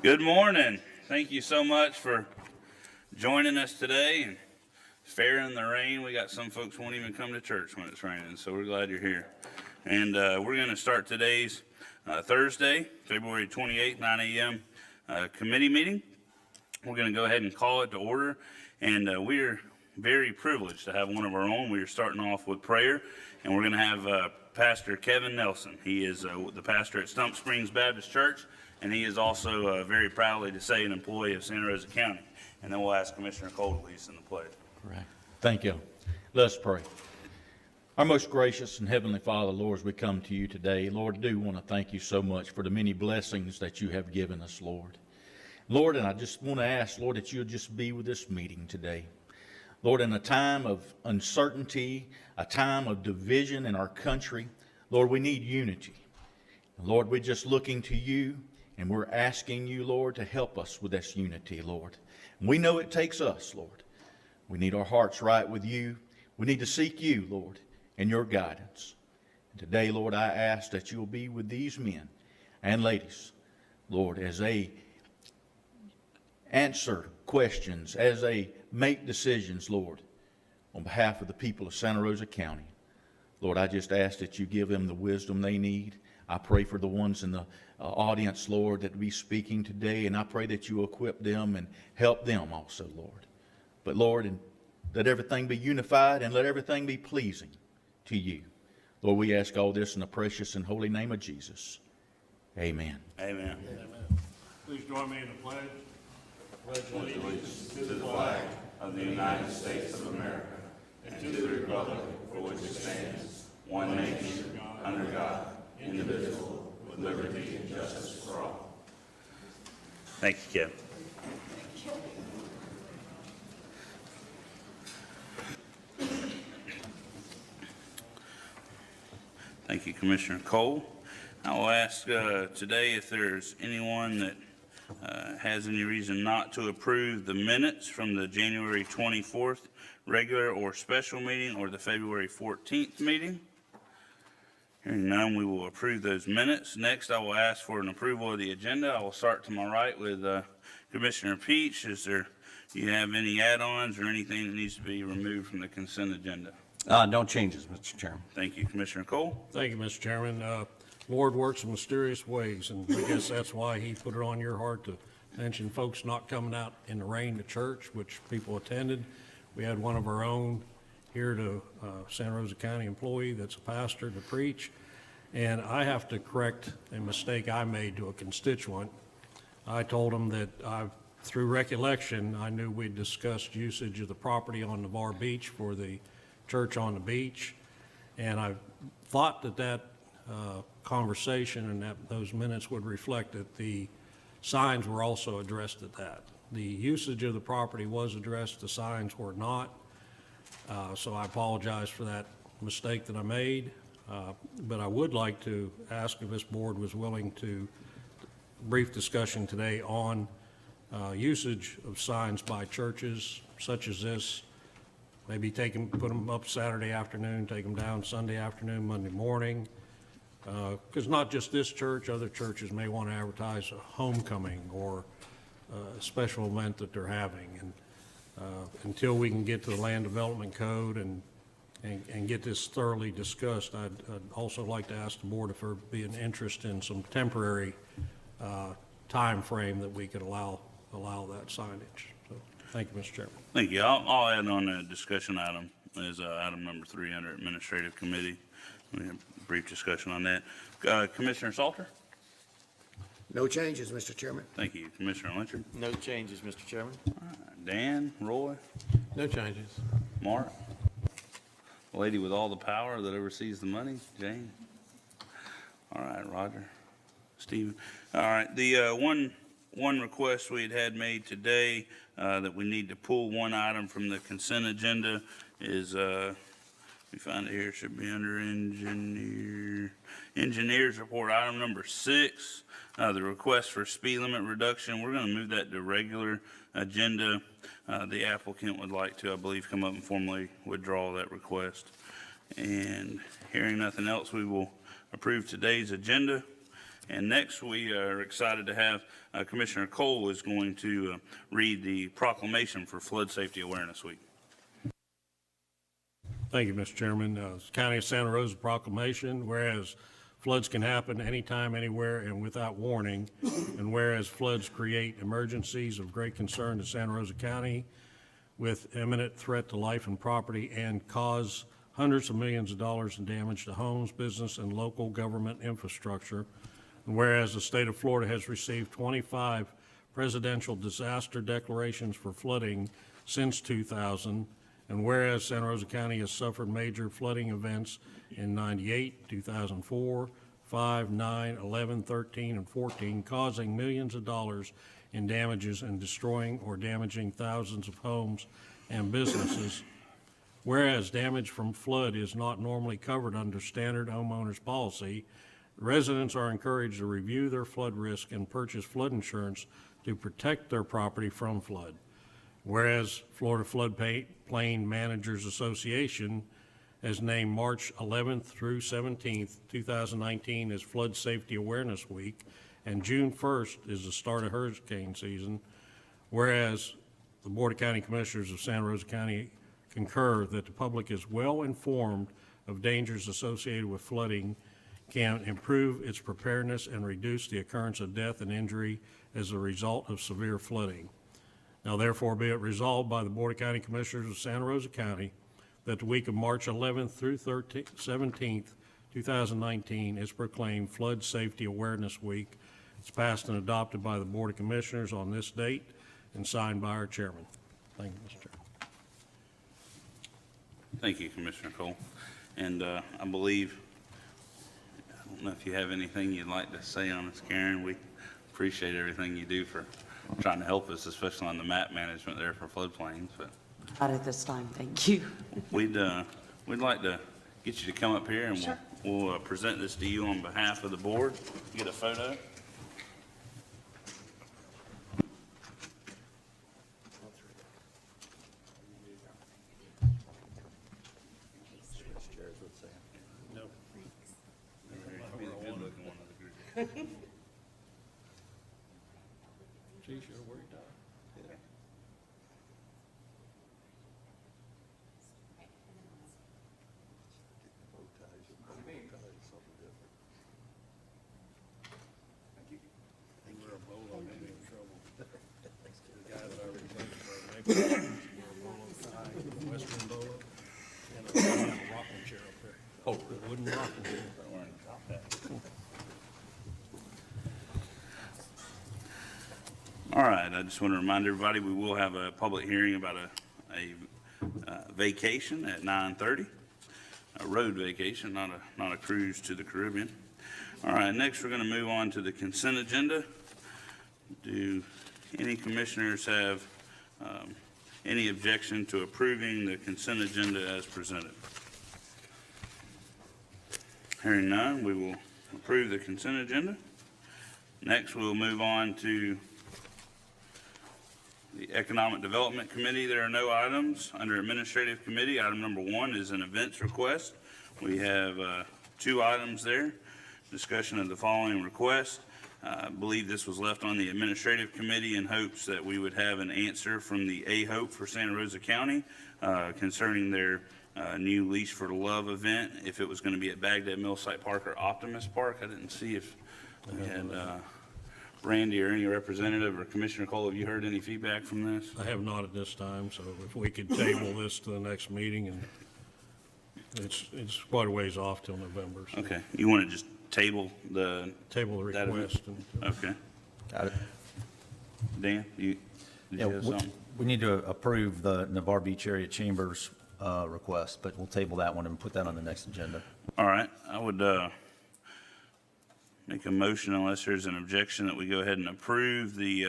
Good morning. Thank you so much for joining us today and faring the rain. We got some folks won't even come to church when it's raining, so we're glad you're here. And we're going to start today's Thursday, February 28th, 9 a.m. Committee meeting. We're going to go ahead and call it to order, and we're very privileged to have one of our own. We are starting off with prayer, and we're going to have Pastor Kevin Nelson. He is the pastor at Stump Springs Baptist Church, and he is also very proudly to say an employee of Santa Rosa County. And then we'll ask Commissioner Cole to lead us in the pledge. Right. Thank you. Let's pray. Our most gracious and heavenly Father, Lord, as we come to you today, Lord, I do want to thank you so much for the many blessings that you have given us, Lord. Lord, and I just want to ask, Lord, that you'll just be with this meeting today. Lord, in a time of uncertainty, a time of division in our country, Lord, we need unity. Lord, we're just looking to you, and we're asking you, Lord, to help us with this unity, Lord. And we know it takes us, Lord. We need our hearts right with you. We need to seek you, Lord, and your guidance. And today, Lord, I ask that you will be with these men and ladies, Lord, as they answer questions, as they make decisions, Lord, on behalf of the people of Santa Rosa County. Lord, I just ask that you give them the wisdom they need. I pray for the ones in the audience, Lord, that will be speaking today, and I pray that you equip them and help them also, Lord. But, Lord, and let everything be unified and let everything be pleasing to you. Lord, we ask all this in the precious and holy name of Jesus. Amen. Amen. Amen. Please join me in the pledge. Pledge allegiance To the flag of the United States of America and to the republic for which it stands, one nation, under God, indivisible, with liberty and justice for all. Thank you, Kevin. Thank you, Commissioner Cole. I will ask today if there's anyone that has any reason not to approve the minutes from the January 24th regular or special meeting or the February 14th meeting. Hearing none, we will approve those minutes. Next, I will ask for an approval of the agenda. I will start to my right with Commissioner Peach. Do you have any add-ons or anything that needs to be removed from the consent agenda? No changes, Mr. Chairman. Thank you, Commissioner Cole. Thank you, Mr. Chairman. Lord works in mysterious ways, and I guess that's why he put it on your heart to mention folks not coming out in the rain to church, which people attended. We had one of our own here to Santa Rosa County employee that's a pastor to preach, and I have to correct a mistake I made to a constituent. I told him that through recollection, I knew we'd discussed usage of the property on Navarre Beach for the church on the beach, and I thought that conversation and those minutes would reflect that the signs were also addressed at that. The usage of the property was addressed, the signs were not. So I apologize for that mistake that I made, but I would like to ask if this board was willing to brief discussion today on usage of signs by churches such as this. Maybe put them up Saturday afternoon, take them down Sunday afternoon, Monday morning. Because not just this church, other churches may want to advertise a homecoming or a special event that they're having. And until we can get to the land development code and get this thoroughly discussed, I'd also like to ask the board if there'd be an interest in some temporary time frame that we could allow that signage. So, thank you, Mr. Chairman. Thank you. I'll add on a discussion item as item number 3 under Administrative Committee. We have a brief discussion on that. Commissioner Salter? No changes, Mr. Chairman. Thank you. Commissioner Lynchard? No changes, Mr. Chairman. Dan? Roy? No changes. Mark? The lady with all the power that oversees the money? Jane? All right, Roger? Stephen? All right, the one request we had made today that we need to pull one item from the consent agenda is we find it here, should be under engineer's report, item number 6, the request for speed limit reduction. We're going to move that to regular agenda. The applicant would like to, I believe, come up and formally withdraw that request. And hearing nothing else, we will approve today's agenda. And next, we are excited to have Commissioner Cole is going to read the proclamation for Flood Safety Awareness Week. Thank you, Mr. Chairman. County of Santa Rosa proclamation, whereas floods can happen anytime, anywhere, and without warning, and whereas floods create emergencies of great concern to Santa Rosa County with imminent threat to life and property and cause hundreds of millions of dollars in damage to homes, business, and local government infrastructure, and whereas the state of Florida has received 25 presidential disaster declarations for flooding since 2000, and whereas Santa Rosa County has suffered major flooding events in 98, 2004, 5, 9, 11, 13, and 14, causing millions of dollars in damages and destroying or damaging thousands of homes and businesses. Whereas damage from flood is not normally covered under standard homeowners policy, residents are encouraged to review their flood risk and purchase flood insurance to protect their property from flood. Whereas Florida Floodplain Managers Association has named March 11th through 17th, 2019 as Flood Safety Awareness Week, and June 1st is the start of hurricane season. Whereas the Board of County Commissioners of Santa Rosa County concur that the public is well informed of dangers associated with flooding, can improve its preparedness and reduce the occurrence of death and injury as a result of severe flooding. Now therefore be it resolved by the Board of County Commissioners of Santa Rosa County that the week of March 11th through 17th, 2019 is proclaimed Flood Safety Awareness Week. It's passed and adopted by the Board of Commissioners on this date and signed by our chairman. Thank you, Mr. Chairman. Thank you, Commissioner Cole. And I believe, I don't know if you have anything you'd like to say on this, Karen. We appreciate everything you do for trying to help us, especially on the map management there for floodplains. But Not at this time, thank you. we'd like to get you to come up here and Sure. we'll present this to you on behalf of the board. Get a photo. Geez, you're worried out. Western bolo and a rocking chair up there. Oh, a wooden rocking chair. All right, I just want to remind everybody, we will have a public hearing about a vacation at 9:30, a road vacation, not a cruise to the Caribbean. All right, next we're going to move on to the consent agenda. Do any commissioners have any objection to approving the consent agenda as presented? Hearing none, we will approve the consent agenda. Next, we'll move on to the Economic Development Committee. There are no items. Under Administrative Committee, item number 1 is an events request. We have 2 items there. Discussion of the following request. I believe this was left on the Administrative Committee in hopes that we would have an answer from the A-Hope for Santa Rosa County concerning their new Leash for Love event, if it was going to be at Baghdad Millsite Park or Optimist Park. I didn't see if we had Randy or any representative or Commissioner Cole, have you heard any feedback from this? I have not at this time, so if we could table this to the next meeting, and it's quite a ways off till November. So Okay, you want to just table the, table the that request. okay. Got it. Dan, did you Yeah, have something? we need to approve the Navarre Beach Area Chambers request, but we'll table that one and put that on the next agenda. All right, I would make a motion, unless there's an objection, that we go ahead and approve the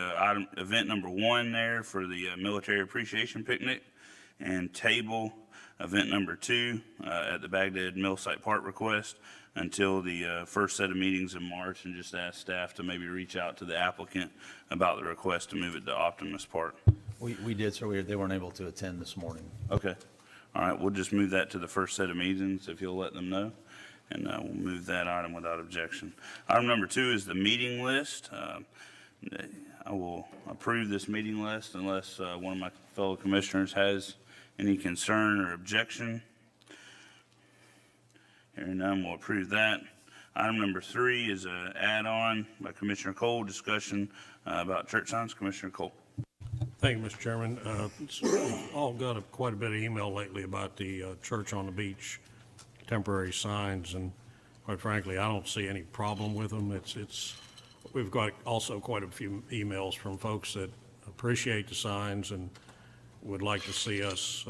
event number 1 there for the Military Appreciation Picnic, and table event number 2 at the Baghdad Millsite Park request until the first set of meetings in March, and just ask staff to maybe reach out to the applicant about the request to move it to Optimist Park. We did, so they weren't able to attend this morning. Okay. All right, we'll just move that to the first set of meetings if you'll let them know. and we'll move that item without objection. Item number 2 is the meeting list. I will approve this meeting list unless one of my fellow commissioners has any concern or objection. Hearing none, we'll approve that. Item number 3 is an add-on by Commissioner Cole, discussion about church signs. Commissioner Cole. Thank you, Mr. Chairman. We've all got quite a bit of email lately about the Church on the Beach temporary signs, and quite frankly, I don't see any problem with them. We've got also quite a few emails from folks that appreciate the signs and would like to see us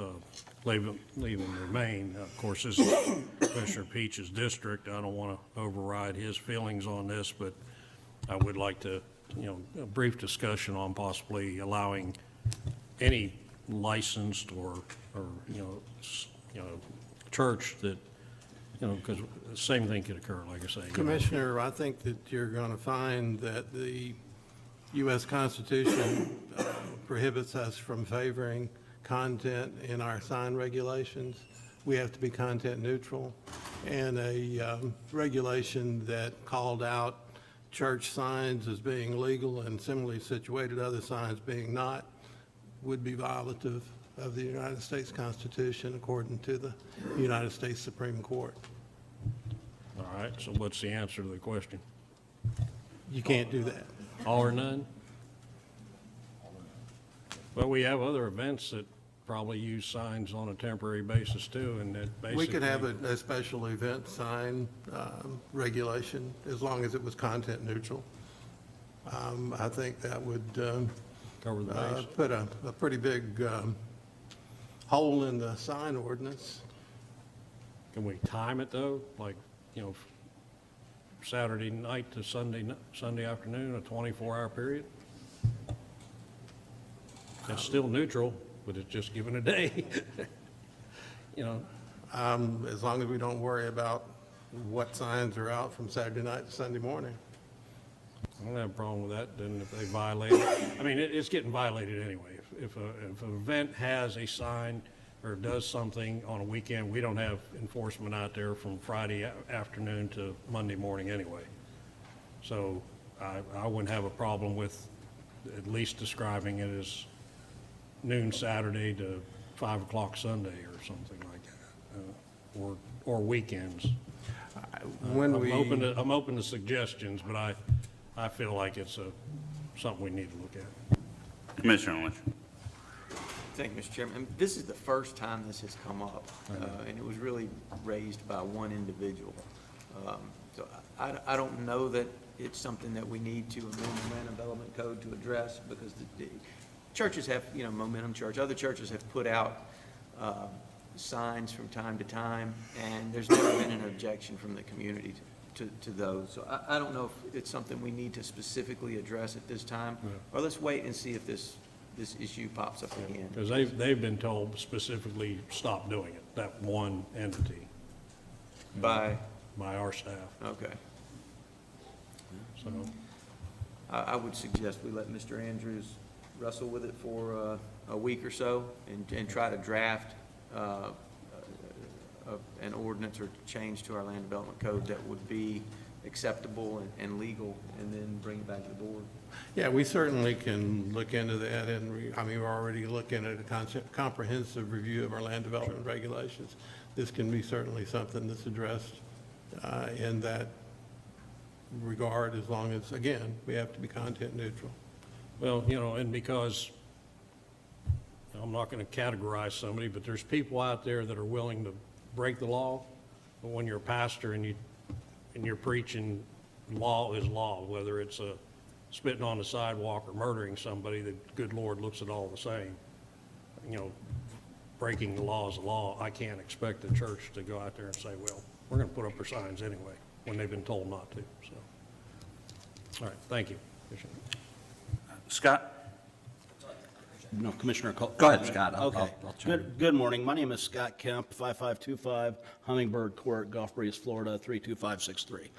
leave them remain. Of course, this is Commissioner Peach's district. I don't want to override his feelings on this, but I would like to, a brief discussion on possibly allowing any licensed or church that, because the same thing could occur, like I say. Commissioner, I think that you're going to find that the U.S. Constitution prohibits us from favoring content in our sign regulations. We have to be content neutral. And a regulation that called out church signs as being legal and similarly situated other signs being not would be violative of the United States Constitution according to the United States Supreme Court. All right, so what's the answer to the question? You can't do that. All or none? Well, we have other events that probably use signs on a temporary basis too, and that basically. We could have a special event sign regulation as long as it was content neutral. I think that would Cover the base. put a pretty big hole in the sign ordinance. Can we time it though? Like, Saturday night to Sunday afternoon, a 24-hour period? It's still neutral, but it's just given a day. As long as we don't worry about what signs are out from Saturday night to Sunday morning. I don't have a problem with that, then if they violate it. I mean, it's getting violated anyway. If an event has a sign or does something on a weekend, we don't have enforcement out there from Friday afternoon to Monday morning anyway. So I wouldn't have a problem with at least describing it as noon Saturday to 5 o'clock Sunday or something like that, or weekends. When I'm open to suggestions, but I feel like it's something we need to look at. Commissioner Lynch. Thank you, Mr. Chairman. This is the first time this has come up, and it was really raised by one individual. So I don't know that it's something that we need to amend the land development code to address, because the churches have, Momentum Church, other churches have put out signs from time to time, and there's never been an objection from the community to those. So I don't know if it's something we need to specifically address at this time, or let's wait and see if this issue pops up again. Because they've been told specifically, stop doing it, that one entity, By, our staff. okay. So, I would suggest we let Mr. Andrews wrestle with it for a week or so and try to draft an ordinance or change to our land development code that would be acceptable and legal, and then bring it back to the board. Yeah, we certainly can look into that, and we're already looking at a comprehensive review of our land development regulations. This can be certainly something that's addressed in that regard, as long as, again, we have to be content neutral. well, and because, I'm not going to categorize somebody, but there's people out there that are willing to break the law, but when you're a pastor and you're preaching law is law, whether it's spitting on the sidewalk or murdering somebody, the good Lord looks at all the same. Breaking the law is a law. I can't expect the church to go out there and say, well, we're going to put up our signs anyway, when they've been told not to, so. All right, thank you. Scott? No, Commissioner Cole. Go ahead, Scott. Okay. I'll chime in. Good morning. My name is Scott Kemp, 5525 Hummingbird Court, Gulf Breeze, Florida, 32563.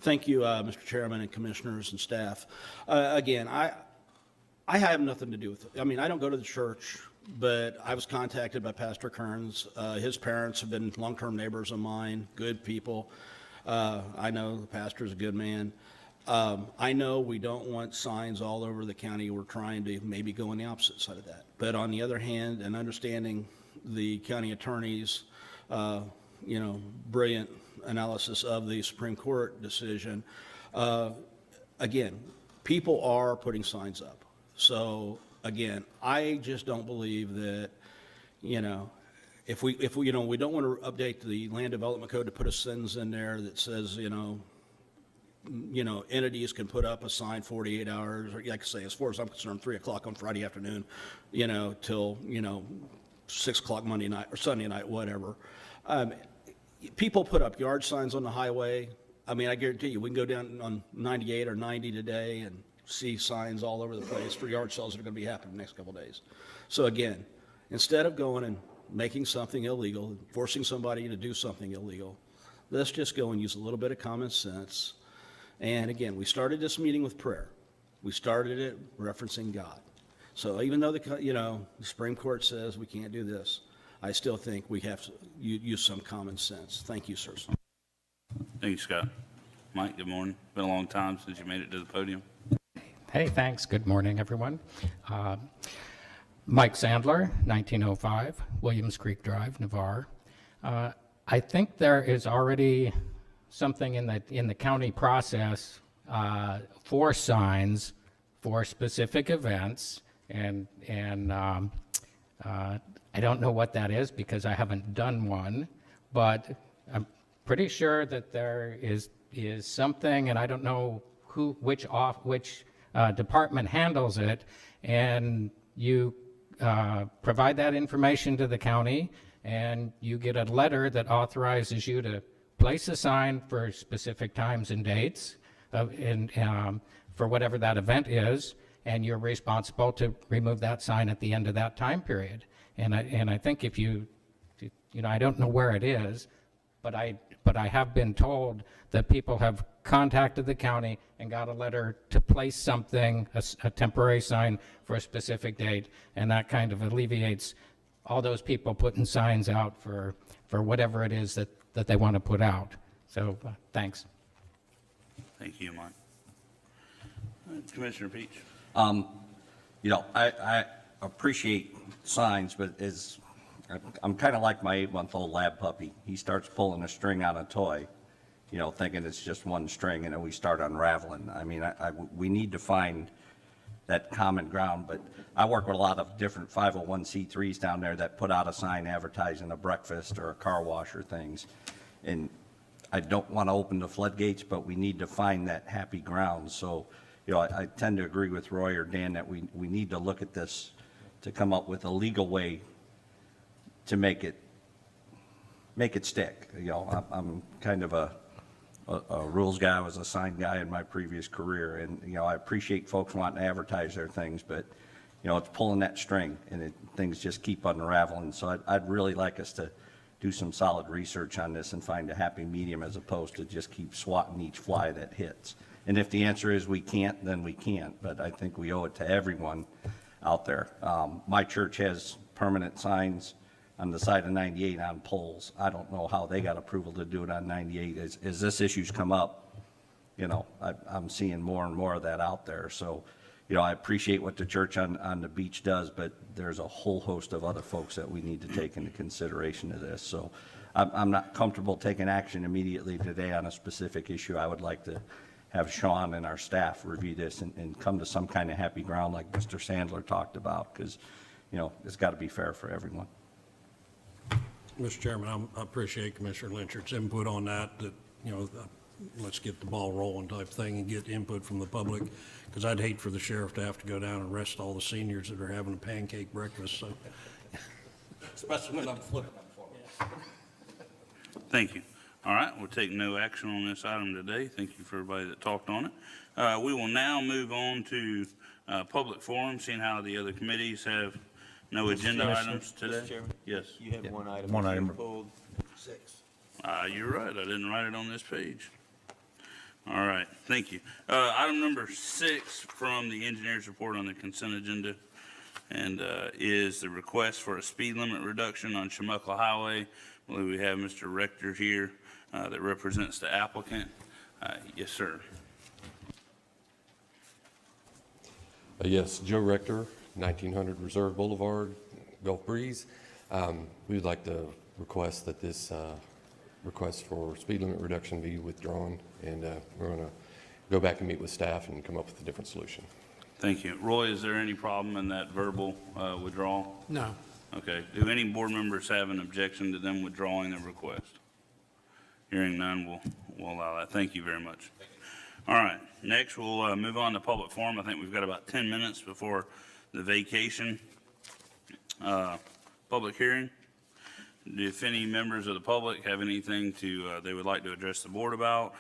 Thank you, Mr. Chairman and commissioners and staff. Again, I have nothing to do with it. I don't go to the church, but I was contacted by Pastor Kearns. His parents have been long-term neighbors of mine, good people. I know the pastor's a good man. I know we don't want signs all over the county. We're trying to maybe go on the opposite side of that. But on the other hand, and understanding the county attorney's, brilliant analysis of the Supreme Court decision, again, people are putting signs up. So again, I just don't believe that, if we we don't want to update the land development code to put a sentence in there that says, entities can put up a sign 48 hours, or like I say, as far as I'm concerned, 3 o'clock on Friday afternoon, till, 6 o'clock Monday night or Sunday night, whatever. People put up yard signs on the highway. I mean, I guarantee you, we can go down on 98 or 90 today and see signs all over the place for yard sales that are going to be happening the next couple of days. So again, instead of going and making something illegal, forcing somebody to do something illegal, let's just go and use a little bit of common sense. And again, we started this meeting with prayer. We started it referencing God. So even though the Supreme Court says we can't do this, I still think we have to use some common sense. Thank you, sir. Thank you, Scott. Mike, good morning. Been a long time since you made it to the podium. Hey, thanks. Good morning, everyone. Mike Sandler, 1905, Williams Creek Drive, Navarre. I think there is already something in the county process for signs for specific events, and I don't know what that is because I haven't done one, but I'm pretty sure that there is something, and I don't know which department handles it, and you provide that information to the county, and you get a letter that authorizes you to place a sign for specific times and dates for whatever that event is, and you're responsible to remove that sign at the end of that time period. And I think if I don't know where it is, but I have been told that people have contacted the county and got a letter to place something, a temporary sign for a specific date, and that kind of alleviates all those people putting signs out for whatever it is that they want to put out. So, thanks. Thank you, Mike. Commissioner Peach. I appreciate signs, but I'm kind of like my 8-month-old lab puppy. He starts pulling a string on a toy, thinking it's just one string, and then we start unraveling. I mean, we need to find that common ground, but I work with a lot of different 501c3s down there that put out a sign advertising a breakfast or a car wash or things. And I don't want to open the floodgates, but we need to find that happy ground. So, I tend to agree with Roy or Dan that we need to look at this to come up with a legal way to make it stick. I'm kind of a rules guy. I was a sign guy in my previous career, and I appreciate folks wanting to advertise their things, but it's pulling that string, and things just keep unraveling. So I'd really like us to do some solid research on this and find a happy medium as opposed to just keep swatting each fly that hits. And if the answer is we can't, then we can't. But I think we owe it to everyone out there. My church has permanent signs on the side of 98 on poles. I don't know how they got approval to do it on 98. As this issue's come up, I'm seeing more and more of that out there. So, I appreciate what the church on the beach does, but there's a whole host of other folks that we need to take into consideration of this. So I'm not comfortable taking action immediately today on a specific issue. I would like to have Sean and our staff review this and come to some kind of happy ground like Mr. Sandler talked about, because, it's got to be fair for everyone. Mr. Chairman, I appreciate Commissioner Lynchard's input on that, let's get the ball rolling type thing and get input from the public, because I'd hate for the sheriff to have to go down and arrest all the seniors that are having a pancake breakfast, so. Especially when I'm flipping them for them. Thank you. All right, we'll take no action on this item today. Thank you for everybody that talked on it. We will now move on to public forum, seeing how the other committees have no agenda items today. Mr. Chairman? Yes. You have one item. One that you item. pulled. You're right. I didn't write it on this page. All right, thank you. Item number 6 from the engineer's report on the consent agenda, and is the request for a speed limit reduction on Chumuckla Highway. I believe we have Mr. Rector here that represents the applicant. Yes, sir. Yes, Joe Rector, 1900 Reserve Boulevard, Gulf Breeze. We would like to request that this request for speed limit reduction be withdrawn, and we're going to go back and meet with staff and come up with a different solution. Thank you. Roy, is there any problem in that verbal withdrawal? No. Okay. Do any board members have an objection to them withdrawing their request? Hearing none, we'll allow that. Thank you very much. All right. Next, we'll move on to public forum. I think we've got about 10 minutes before the vacation public hearing. If any members of the public have anything they would like to address the board about,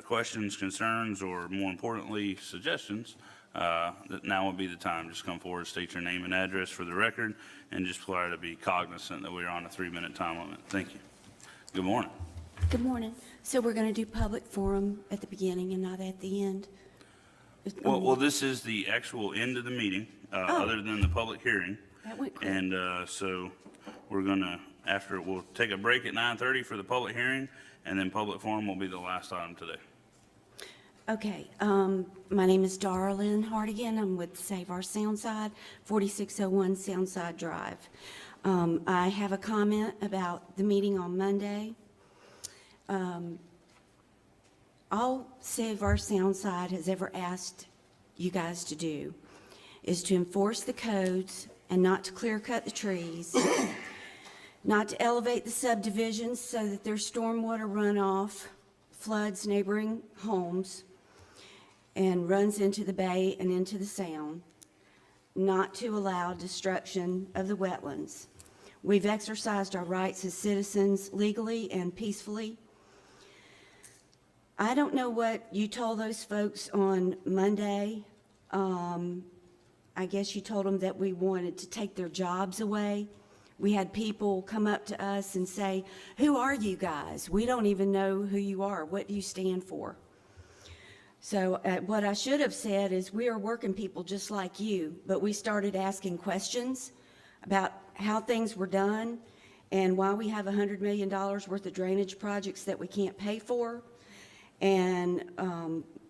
questions, concerns, or more importantly, suggestions, that now would be the time. Just come forward, state your name and address for the record, and just try to be cognizant that we're on a 3-minute time limit. Thank you. Good morning. Good morning. So we're going to do public forum at the beginning and not at the end? Well, this is the actual end of the meeting, other than the public hearing. That went quick. And so we're going to, we'll take a break at 9:30 for the public hearing, and then public forum will be the last item today. Okay, my name is Darlene Hardigan. I'm with Save Our Soundside, 4601 Soundside Drive. I have a comment about the meeting on Monday. All Save Our Soundside has ever asked you guys to do is to enforce the codes and not to clear cut the trees, not to elevate the subdivisions so that their stormwater runoff floods neighboring homes and runs into the bay and into the sound, not to allow destruction of the wetlands. We've exercised our rights as citizens legally and peacefully. I don't know what you told those folks on Monday. I guess you told them that we wanted to take their jobs away. We had people come up to us and say, "Who are you guys? We don't even know who you are. What do you stand for?" So what I should have said is we are working people just like you, but we started asking questions about how things were done and why we have $100 million worth of drainage projects that we can't pay for. And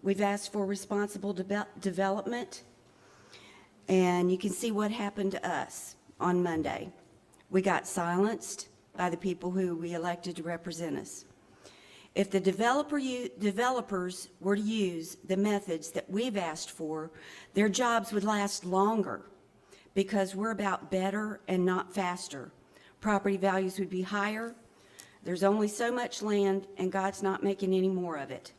we've asked for responsible development. And you can see what happened to us on Monday. We got silenced by the people who we elected to represent us. If the developers were to use the methods that we've asked for, their jobs would last longer because we're about better and not faster. Property values would be higher. There's only so much land, and God's not making any more of it.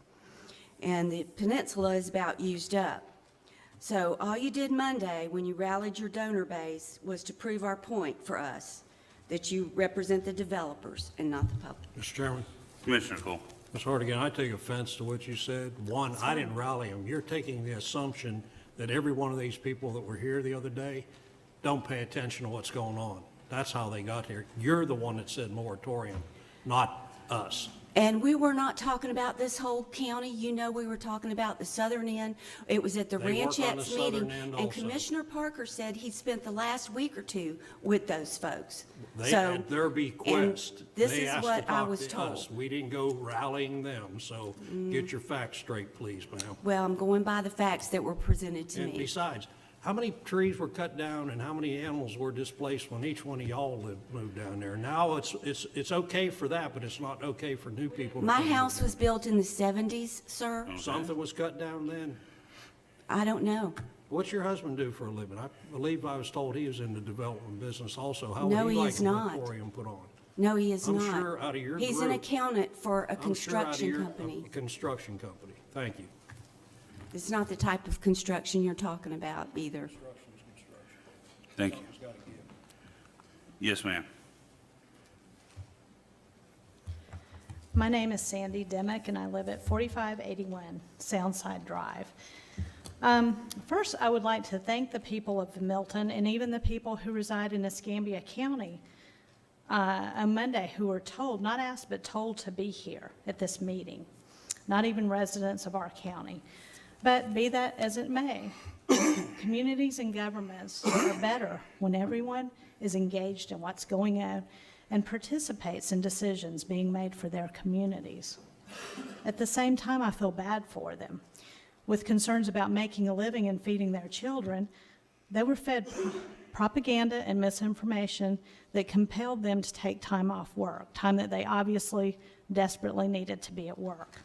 And the peninsula is about used up. So all you did Monday when you rallied your donor base was to prove our point for us, that you represent the developers and not the public. Mr. Chairman. Commissioner Cole. Ms. Hardigan, I take offense to what you said. One, I didn't rally them. You're taking the assumption that every one of these people that were here the other day don't pay attention to what's going on. That's how they got here. You're the one that said moratorium, not us. And we were not talking about this whole county. You know, we were talking about the southern end. It was at the They work on the Ranchettes meeting. southern end And also. Commissioner Parker said he spent the last week or two with those folks. They So, had their bequest. and this They is asked what to I talk was to told. us. We didn't go rallying them, so get your facts straight, please, ma'am. Well, I'm going by the facts that were presented to And me. besides, how many trees were cut down and how many animals were displaced when each one of y'all moved down there? Now it's okay for that, but it's not okay for new people. to My come house in. was built in the 70s, sir. Something was cut down then? I don't know. What's your husband do for a living? I believe I was told he was in the development business also. How No, would he he like is a not. moratorium put on? No, he is I'm not. sure out of your He's an group- accountant for a I'm sure out of construction your- company. a construction company. Thank you. It's not the type of construction you're talking about either. Thank you. Yes, ma'am. My name is Sandy Demick, and I live at 4581 Soundside Drive. First, I would like to thank the people of Milton and even the people who reside in Escambia County on Monday who were told, not asked, but told to be here at this meeting, not even residents of our county. But be that as it may, communities and governments are better when everyone is engaged in what's going on and participates in decisions being made for their communities. At the same time, I feel bad for them. With concerns about making a living and feeding their children, they were fed propaganda and misinformation that compelled them to take time off work, time that they obviously desperately needed to be at work.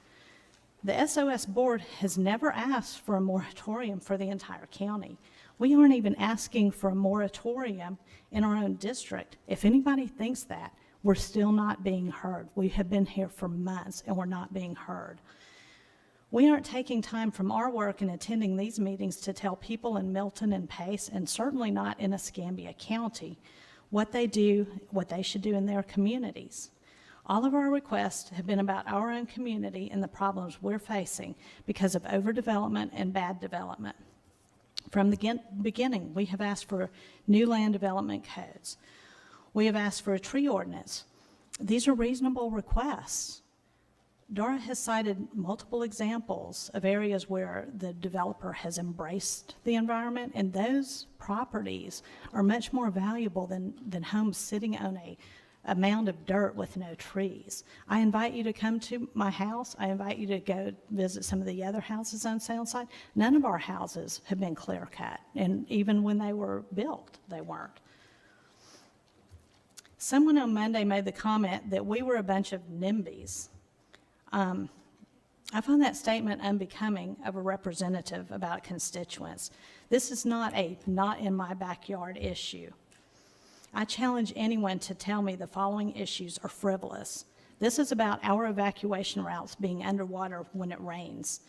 The SOS board has never asked for a moratorium for the entire county. We aren't even asking for a moratorium in our own district. If anybody thinks that, we're still not being heard. We have been here for months and we're not being heard. We aren't taking time from our work and attending these meetings to tell people in Milton and Pace, and certainly not in Escambia County, what they should do in their communities. All of our requests have been about our own community and the problems we're facing because of overdevelopment and bad development. From the beginning, we have asked for new land development codes. We have asked for a tree ordinance. These are reasonable requests. Dora has cited multiple examples of areas where the developer has embraced the environment, and those properties are much more valuable than homes sitting on a mound of dirt with no trees. I invite you to come to my house. I invite you to go visit some of the other houses on Soundside. None of our houses have been clear cut, and even when they were built, they weren't. Someone on Monday made the comment that we were a bunch of NIMBYs. I find that statement unbecoming of a representative about constituents. This is not a not in my backyard issue. I challenge anyone to tell me the following issues are frivolous. This is about our evacuation routes being underwater when it rains.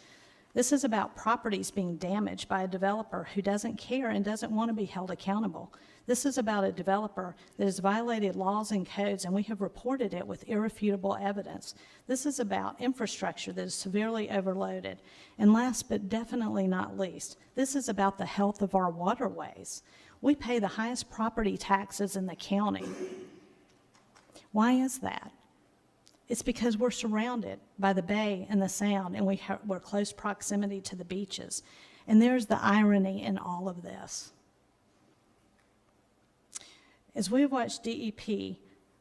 This is about properties being damaged by a developer who doesn't care and doesn't want to be held accountable. This is about a developer that has violated laws and codes, and we have reported it with irrefutable evidence. This is about infrastructure that is severely overloaded. And last but definitely not least, this is about the health of our waterways. We pay the highest property taxes in the county. Why is that? It's because we're surrounded by the bay and the sound, and we're close proximity to the beaches. And there's the irony in all of this. As we've watched DEP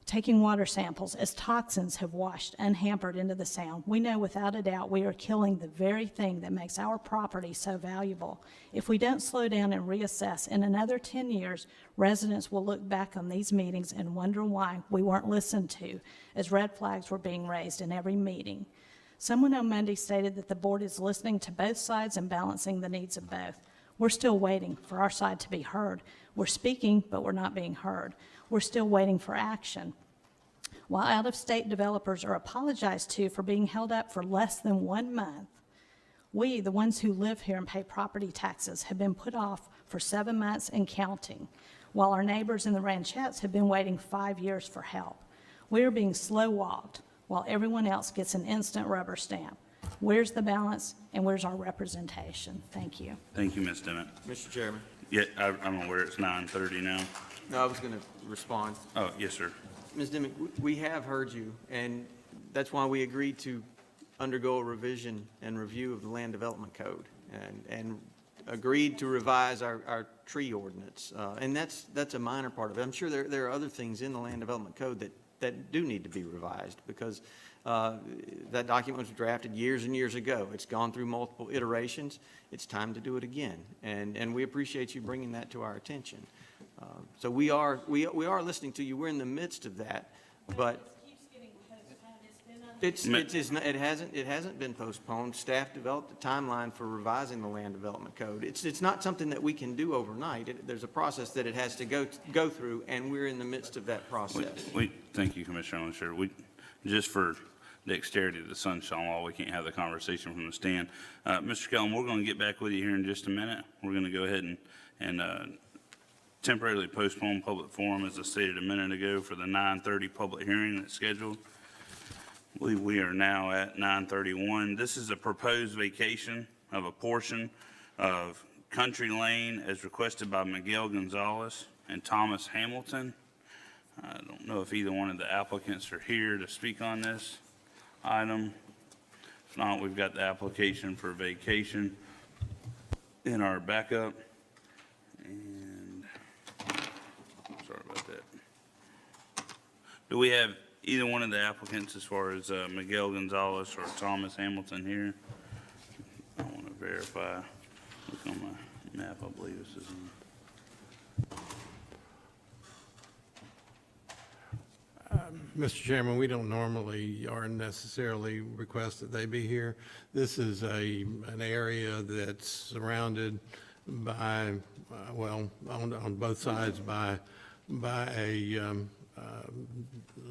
taking water samples as toxins have washed unhampered into the sound, we know without a doubt we are killing the very thing that makes our property so valuable. If we don't slow down and reassess, in another 10 years, residents will look back on these meetings and wonder why we weren't listened to, as red flags were being raised in every meeting. Someone on Monday stated that the board is listening to both sides and balancing the needs of both. We're still waiting for our side to be heard. We're speaking, but we're not being heard. We're still waiting for action. While out-of-state developers are apologized to for being held up for less than 1 month, we, the ones who live here and pay property taxes, have been put off for 7 months and counting, while our neighbors in the ranchettes have been waiting 5 years for help. We are being slow-walked while everyone else gets an instant rubber stamp. Where's the balance and where's our representation? Thank you. Thank you, Ms. Demmett. Mr. Chairman. Yeah, I'm aware it's 9:30 now. No, I was going to respond. Oh, yes, sir. Ms. Dimick, we have heard you, and that's why we agreed to undergo a revision and review of the Land Development Code and agreed to revise our tree ordinance. And that's a minor part of it. I'm sure there are other things in the Land Development Code that do need to be revised because that document was drafted years and years ago. It's gone through multiple iterations. It's time to do it again. And we appreciate you bringing that to our attention. So we are listening to you. We're in the midst of that, but it hasn't been postponed. Staff developed a timeline for revising the Land Development Code. It's not something that we can do overnight. There's a process that it has to go through, and we're in the midst of that process. Thank you, Commissioner Owenshaw. Just for dexterity of the sunshine law, we can't have the conversation from the stand. Mr. Kellum, we're going to get back with you here in just a minute. We're going to go ahead and temporarily postpone public forum, as I stated a minute ago, for the 9:30 public hearing that's scheduled. I believe we are now at 9:31. This is a proposed vacation of a portion of Country Lane as requested by Miguel Gonzalez and Thomas Hamilton. I don't know if either one of the applicants are here to speak on this item. If not, we've got the application for vacation in our backup. And sorry about that. Do we have either one of the applicants as far as Miguel Gonzalez or Thomas Hamilton here? I want to verify. Look on my map, I believe this is in. Mr. Chairman, we don't normally or necessarily request that they be here. This is an area that's surrounded by, well, on both sides by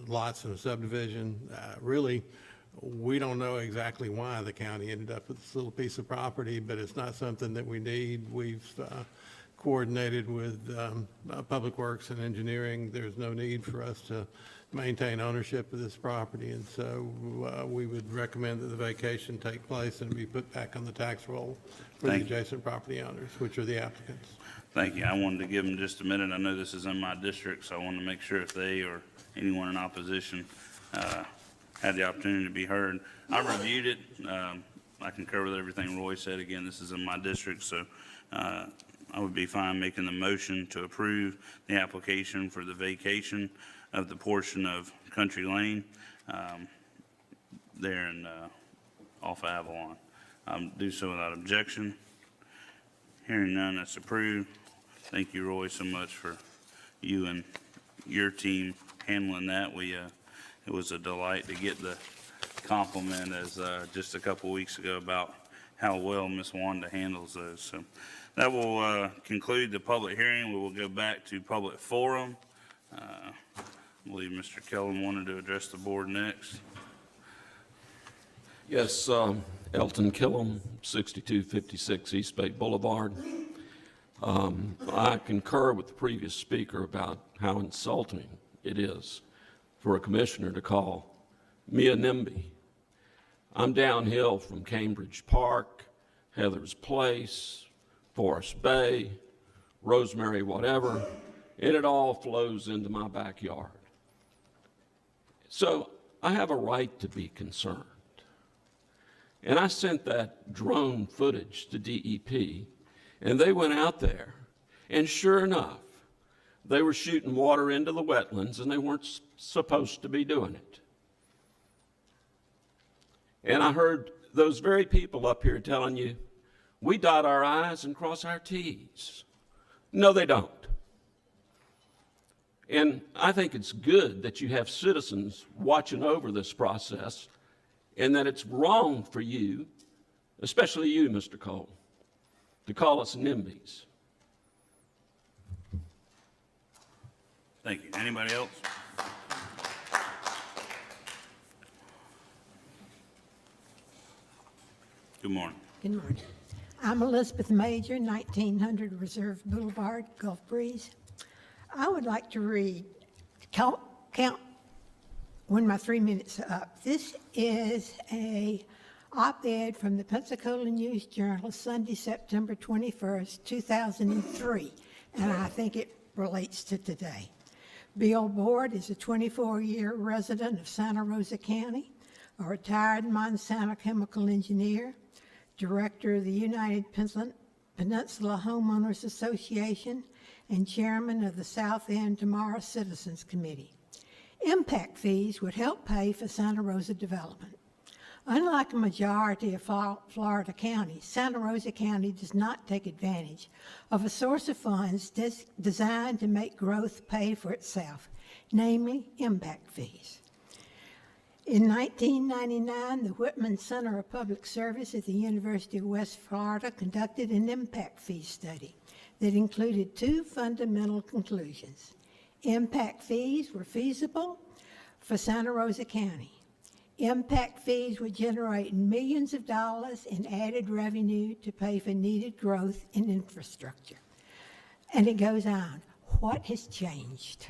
lots in a subdivision. Really, we don't know exactly why the county ended up with this little piece of property, but it's not something that we need. We've coordinated with Public Works and Engineering. There's no need for us to maintain ownership of this property, and so we would recommend that the vacation take place and be put back on the tax roll for the Thank you. adjacent property owners, which are the applicants. Thank you. I wanted to give them just a minute. I know this is in my district, so I wanted to make sure if they or anyone in opposition had the opportunity to be heard. I reviewed it. I concur with everything Roy said. Again, this is in my district, so I would be fine making the motion to approve the application for the vacation of the portion of Country Lane there in off Avalon. Do so without objection. Hearing none, that's approved. Thank you, Roy, so much for you and your team handling that. It was a delight to get the compliment as just a couple weeks ago about how well Miss Wanda handles those. So that will conclude the public hearing. We will go back to public forum. I believe Mr. Kellum wanted to address the board next. Yes, Elton Killam, 6256 East Bay Boulevard. I concur with the previous speaker about how insulting it is for a commissioner to call me a NIMBY. I'm downhill from Cambridge Park, Heather's Place, Forest Bay, Rosemary, whatever, and it all flows into my backyard. So I have a right to be concerned. And I sent that drone footage to DEP, and they went out there, and sure enough, they were shooting water into the wetlands, and they weren't supposed to be doing it. And I heard those very people up here telling you, we dot our I's and cross our T's. No, they don't. And I think it's good that you have citizens watching over this process, and that it's wrong for you, especially you, Mr. Cole, to call us NIMBYs. Thank you. Anybody else? Good morning. Good morning. I'm Elizabeth Major, 1900 Reserve Boulevard, Gulf Breeze. I would like to count when my 3 minutes are up. This is a op-ed from the Pensacola News Journal, Sunday, September 21st, 2003, and I think it relates to today. Bill Board is a 24-year resident of Santa Rosa County, a retired Monsanto chemical engineer, director of the United Peninsula Homeowners Association, and chairman of the South End Tomorrow Citizens Committee. Impact fees would help pay for Santa Rosa development. Unlike a majority of Florida counties, Santa Rosa County does not take advantage of a source of funds designed to make growth pay for itself, namely impact fees. In 1999, the Whitman Center of Public Service at the University of West Florida conducted an impact fee study that included two fundamental conclusions. Impact fees were feasible for Santa Rosa County. Impact fees would generate millions of dollars in added revenue to pay for needed growth in infrastructure. And it goes on. What has changed?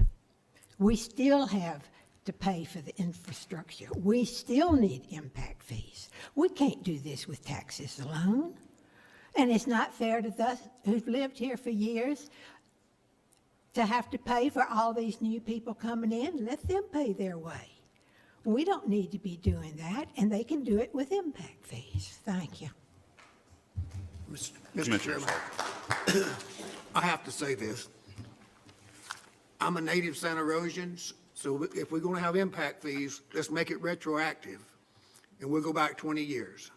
We still have to pay for the infrastructure. We still need impact fees. We can't do this with taxes alone. And it's not fair to those who've lived here for years to have to pay for all these new people coming in. Let them pay their way. We don't need to be doing that, and they can do it with impact fees. Thank you. Mr. Chairman, I have to say this. I'm a native Santa Rosian, So if we're gonna have impact fees, let's make it retroactive, and we'll go back 20 years.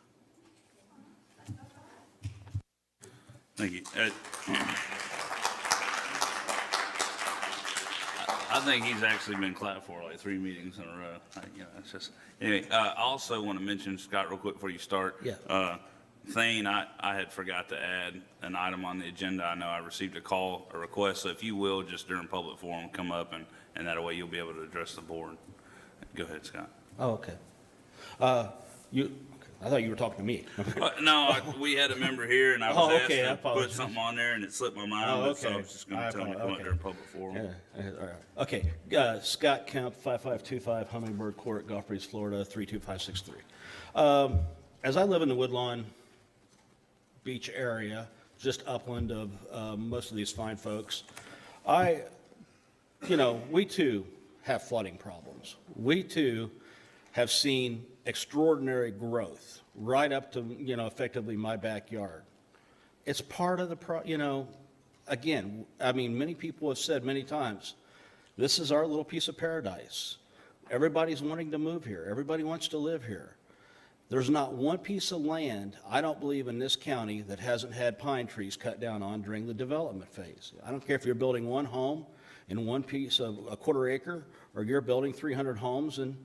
Thank you. I think he's actually been clapped for like 3 meetings in a row. It's just, anyway, I also want to mention, Scott, real quick before you start. Yeah. Thane, I had forgot to add an item on the agenda. I know I received a request, so if you will, just during public forum, come up and that way you'll be able to address the board. Go ahead, Scott. Oh, okay. I thought you were talking to me. No, we had a member here and I Oh, was okay, I asked to put apologize. something on there and it slipped my mind, Oh, so I okay. was just going to tell him to come up Okay. during public forum. Yeah, all right. Okay, Scott Kemp, 5525 Hummingbird Court, Gulf Breeze, Florida, 32563. As I live in the Woodlawn Beach area, just upland of most of these fine folks, we too have flooding problems. We too have seen extraordinary growth right up to, effectively my backyard. It's part of the, again, I mean, many people have said many times, this is our little piece of paradise. Everybody's wanting to move here. Everybody wants to live here. There's not one piece of land, I don't believe, in this county that hasn't had pine trees cut down on during the development phase. I don't care if you're building one home in one piece of a quarter acre, or you're building 300 homes in,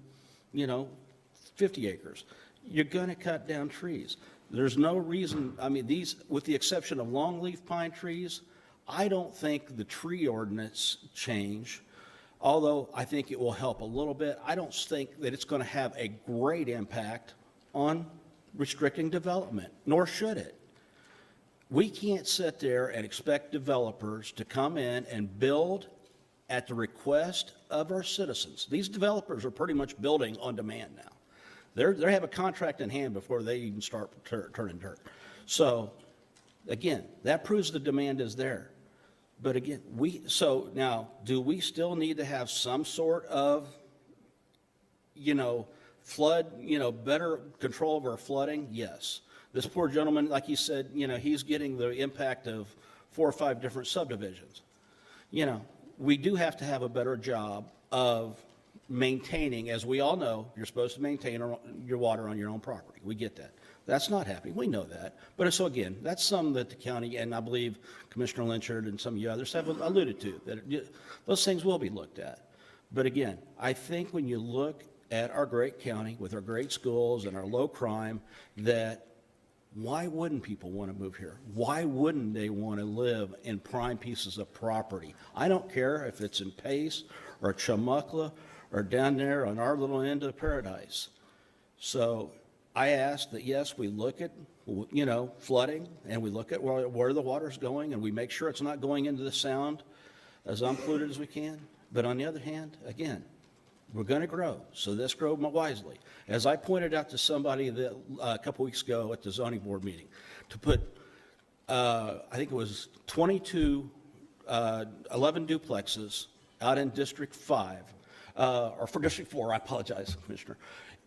50 acres. You're going to cut down trees. There's no reason, I mean, these, with the exception of longleaf pine trees, I don't think the tree ordinance change, although I think it will help a little bit. I don't think that it's going to have a great impact on restricting development, nor should it. We can't sit there and expect developers to come in and build at the request of our citizens. These developers are pretty much building on demand now. They have a contract in hand before they even start turning dirt. So again, that proves the demand is there. But again, so now, do we still need to have some sort of, flood, better control of our flooding? Yes. This poor gentleman, like he said, he's getting the impact of 4 or 5 different subdivisions. We do have to have a better job of maintaining, as we all know, you're supposed to maintain your water on your own property. We get that. That's not happening. We know that. But so again, that's something that the county, and I believe Commissioner Lynchard and some of you others have alluded to, that those things will be looked at. But again, I think when you look at our great county with our great schools and our low crime, that why wouldn't people want to move here? Why wouldn't they want to live in prime pieces of property? I don't care if it's in Pace or Chumuckla or down there on our little end of paradise. So I ask that, yes, we look at, flooding, and we look at where the water's going, and we make sure it's not going into the sound as unpolluted as we can. But on the other hand, again, we're going to grow, so let's grow wisely. As I pointed out to somebody that, a couple weeks ago at the zoning board meeting, to put, I think it was 11 duplexes out in District 5, or for District 4, I apologize, Commissioner.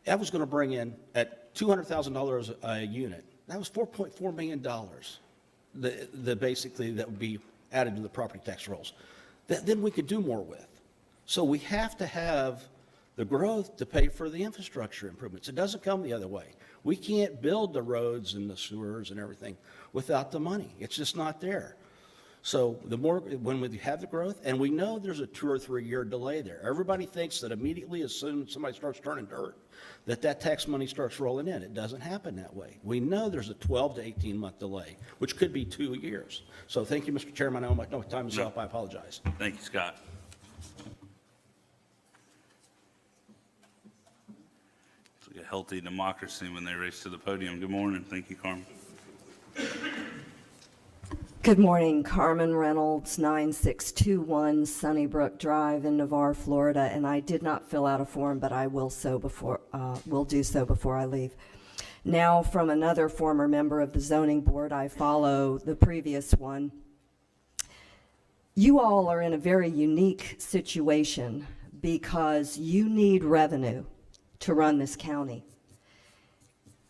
That was going to bring in, at $200,000 a unit, that was $4.4 million, basically that would be added to the property tax rolls. That then we could do more with. So we have to have the growth to pay for the infrastructure improvements. It doesn't come the other way. We can't build the roads and the sewers and everything without the money. It's just not there. So the more, when we have the growth, and we know there's a 2 or 3 year delay there. Everybody thinks that immediately as soon as somebody starts turning dirt, that tax money starts rolling in. It doesn't happen that way. We know there's a 12 to 18 month delay, which could be 2 years. So thank you, Mr. Chairman. I know my time is up. I apologize. Thank you, Scott. It's like a healthy democracy when they race to the podium. Good morning. Thank you, Carmen. Good morning, Carmen Reynolds, 9621 Sunnybrook Drive in Navarre, Florida, and I did not fill out a form, but I will do so before I leave. Now, from another former member of the zoning board, I follow the previous one. You all are in a very unique situation because you need revenue to run this county.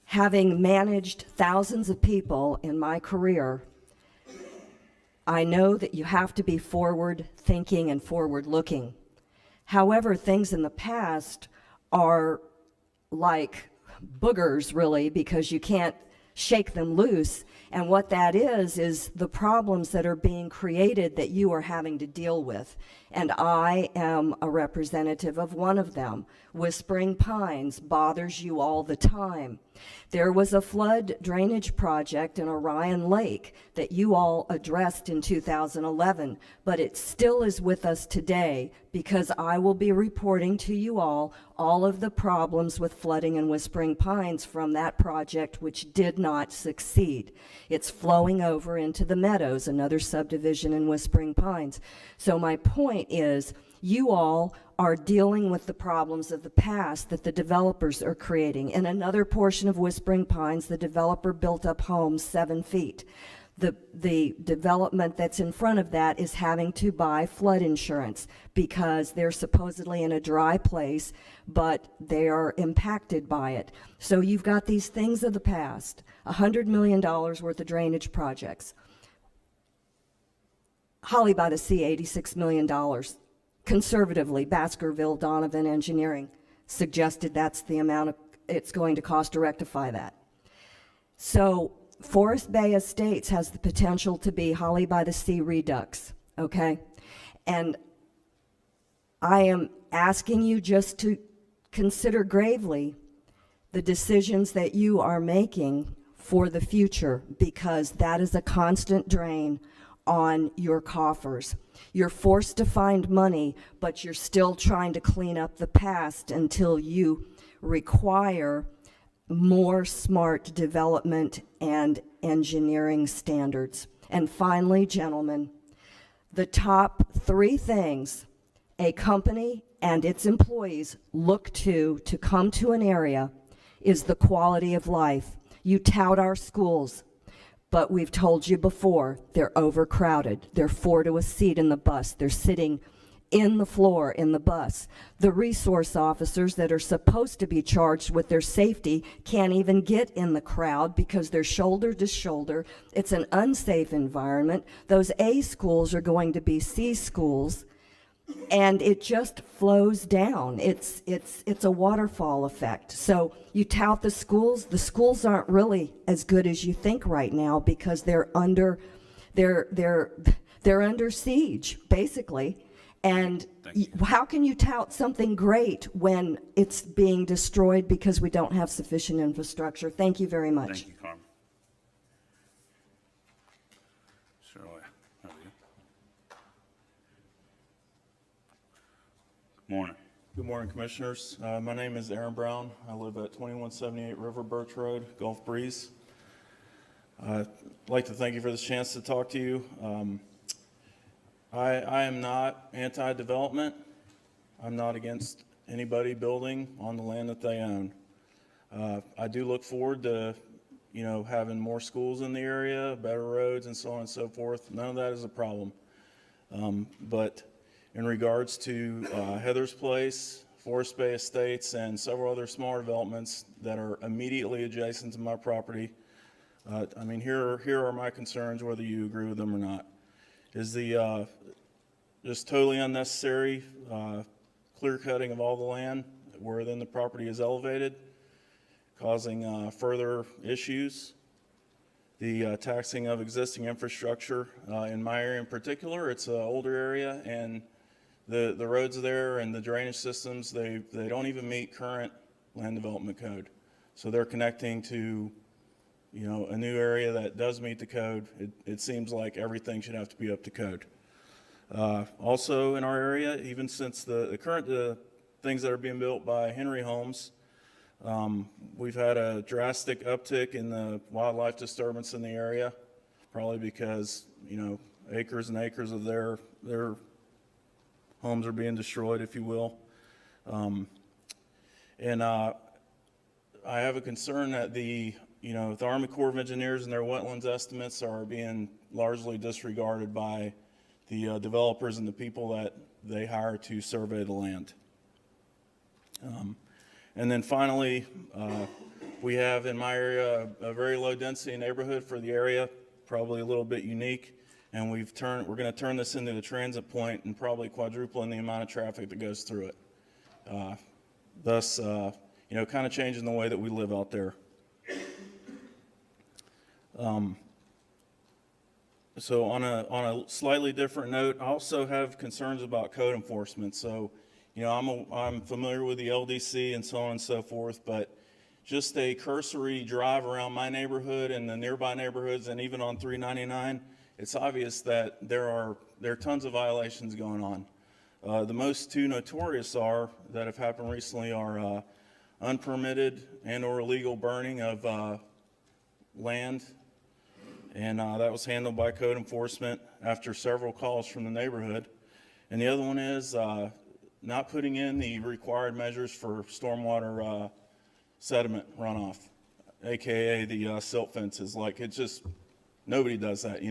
Having managed thousands of people in my career, I know that you have to be forward-thinking and forward-looking. However, things in the past are like boogers, really, because you can't shake them loose. And what that is the problems that are being created that you are having to deal with. And I am a representative of one of them. Whispering Pines bothers you all the time. There was a flood drainage project in Orion Lake that you all addressed in 2011, but it still is with us today because I will be reporting to you all of the problems with flooding in Whispering Pines from that project, which did not succeed. It's flowing over into the Meadows, another subdivision in Whispering Pines. So my point is, you all are dealing with the problems of the past that the developers are creating. In another portion of Whispering Pines, the developer built up homes 7 feet. The development that's in front of that is having to buy flood insurance because they're supposedly in a dry place, but they are impacted by it. So you've got these things of the past, $100 million worth of drainage projects. Holly by the Sea, $86 million. Conservatively, Baskerville Donovan Engineering suggested that's the amount it's going to cost to rectify that. So Forest Bay Estates has the potential to be Holly by the Sea Redux, okay? And I am asking you just to consider gravely the decisions that you are making for the future, because that is a constant drain on your coffers. You're forced to find money, but you're still trying to clean up the past until you require more smart development and engineering standards. And finally, gentlemen, the top 3 things a company and its employees look to come to an area is the quality of life. You tout our schools, but we've told you before, they're overcrowded. They're 4 to a seat in the bus. They're sitting in the floor in the bus. The resource officers that are supposed to be charged with their safety can't even get in the crowd because they're shoulder to shoulder. It's an unsafe environment. Those A schools are going to be C schools, and it just flows down. It's a waterfall effect. So you tout the schools. The schools aren't really as good as you think right now because they're under siege, basically. And how can you tout something great when it's being destroyed because we don't have sufficient infrastructure? Thank you very much. Thank you, Carmen. Shirley, how are you? Morning. Good morning, Commissioners. My name is Aaron Brown. I live at 2178 River Birch Road, Gulf Breeze. I'd like to thank you for this chance to talk to you. I am not anti-development. I'm not against anybody building on the land that they own. I do look forward to, having more schools in the area, better roads, and so on and so forth. None of that is a problem. But in regards to Heather's Place, Forest Bay Estates, and several other smaller developments that are immediately adjacent to my property, here are my concerns, whether you agree with them or not. Is the just totally unnecessary clear cutting of all the land where then the property is elevated, causing further issues. The taxing of existing infrastructure in my area in particular. It's an older area, and the roads there and the drainage systems, they don't even meet current land development code. So they're connecting to a new area that does meet the code. It seems like everything should have to be up to code. Also in our area, even since the current things that are being built by Henry Homes, we've had a drastic uptick in the wildlife disturbance in the area, probably because, acres and acres of their homes are being destroyed, if you will. I have a concern that the Army Corps of Engineers and their wetlands estimates are being largely disregarded by the developers and the people that they hire to survey the land. And then finally, we have in my area a very low density neighborhood for the area, probably a little bit unique. and we're going to turn this into a transit point and probably quadrupling the amount of traffic that goes through it. Thus, kind of changing the way that we live out there. So on a slightly different note, I also have concerns about code enforcement. So, I'm familiar with the LDC and so on and so forth, but just a cursory drive around my neighborhood and the nearby neighborhoods and even on 399, it's obvious that there are tons of violations going on. The most two notorious that have happened recently are unpermitted and or illegal burning of land. And that was handled by code enforcement after several calls from the neighborhood. And the other one is not putting in the required measures for stormwater sediment runoff, AKA the silt fences. Like, it's just, nobody does that,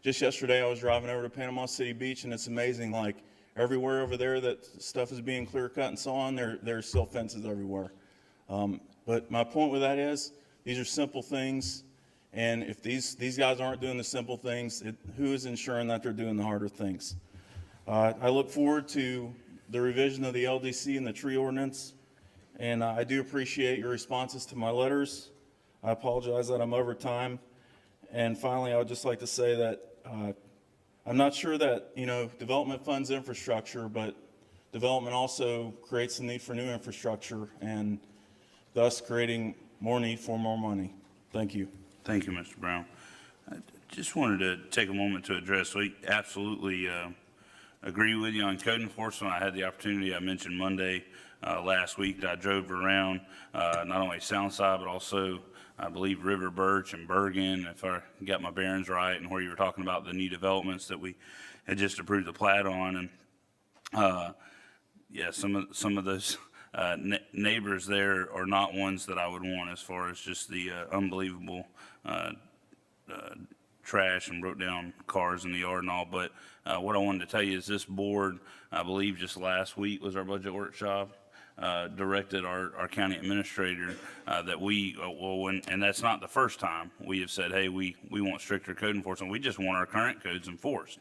Just yesterday I was driving over to Panama City Beach, and it's amazing, like, everywhere over there that stuff is being clear cut and so on, there's silt fences everywhere. But my point with that is, these are simple things. And if these guys aren't doing the simple things, who is ensuring that they're doing the harder things? I look forward to the revision of the LDC and the tree ordinance, and I do appreciate your responses to my letters. I apologize that I'm over time. And finally, I would just like to say that I'm not sure that, development funds infrastructure, but development also creates the need for new infrastructure and thus creating more need for more money. Thank you. Thank you, Mr. Brown. I just wanted to take a moment to address, we absolutely agree with you on code enforcement. I had the opportunity, I mentioned Monday last week, that I drove around not only Soundside, but also, I believe, River Birch and Bergen, if I got my bearings right, and where you were talking about the new developments that we had just approved the plat on. And yeah, some of those neighbors there are not ones that I would want, as far as just the unbelievable trash and broke down cars in the yard and all. But what I wanted to tell you is this board, I believe just last week was our budget workshop, directed our county administrator that and that's not the first time we have said, hey, we want stricter code enforcement. We just want our current codes enforced.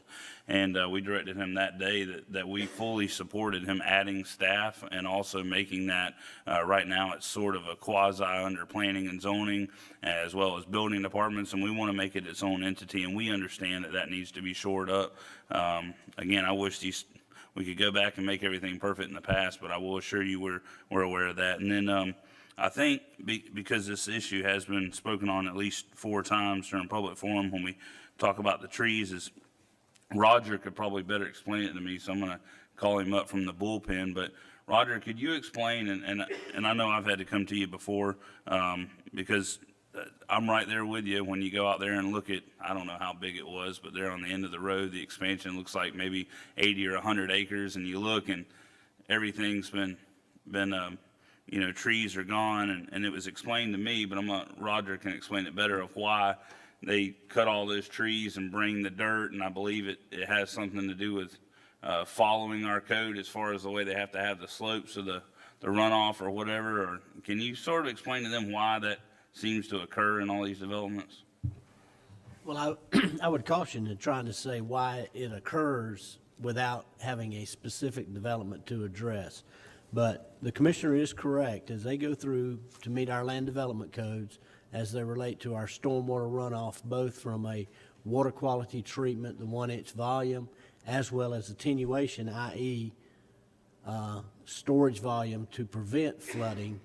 And we directed him that day that we fully supported him adding staff and also making that, right now it's sort of a quasi under planning and zoning, as well as building departments, and we want to make it its own entity, and we understand that needs to be shored up. Again, I wish we could go back and make everything perfect in the past, but I will assure you we're aware of that. And then I think because this issue has been spoken on at least 4 times during public forum when we talk about the trees, is Roger could probably better explain it to me, so I'm going to call him up from the bullpen. But Roger, could you explain, and I know I've had to come to you before because I'm right there with you when you go out there and look at, I don't know how big it was, but there on the end of the road, the expansion looks like maybe 80 or 100 acres, and you look and everything's been trees are gone, and it was explained to me, but Roger can explain it better, of why they cut all those trees and bring the dirt, and I believe it has something to do with following our code as far as the way they have to have the slopes of the runoff or whatever. Or can you sort of explain to them why that seems to occur in all these developments? Well, I would caution in trying to say why it occurs without having a specific development to address. But the commissioner is correct. As they go through to meet our land development codes, as they relate to our stormwater runoff, both from a water quality treatment, the 1-inch volume, as well as attenuation, i.e. Storage volume to prevent flooding,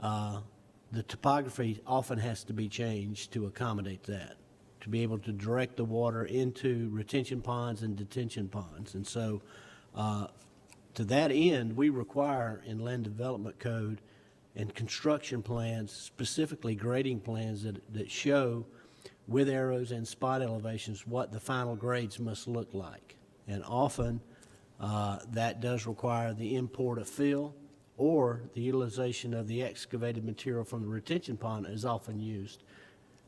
the topography often has to be changed to accommodate that, to be able to direct the water into retention ponds and detention ponds. And so to that end, we require in land development code and construction plans, specifically grading plans that show with arrows and spot elevations what the final grades must look like. And often that does require the import of fill, or the utilization of the excavated material from the retention pond is often used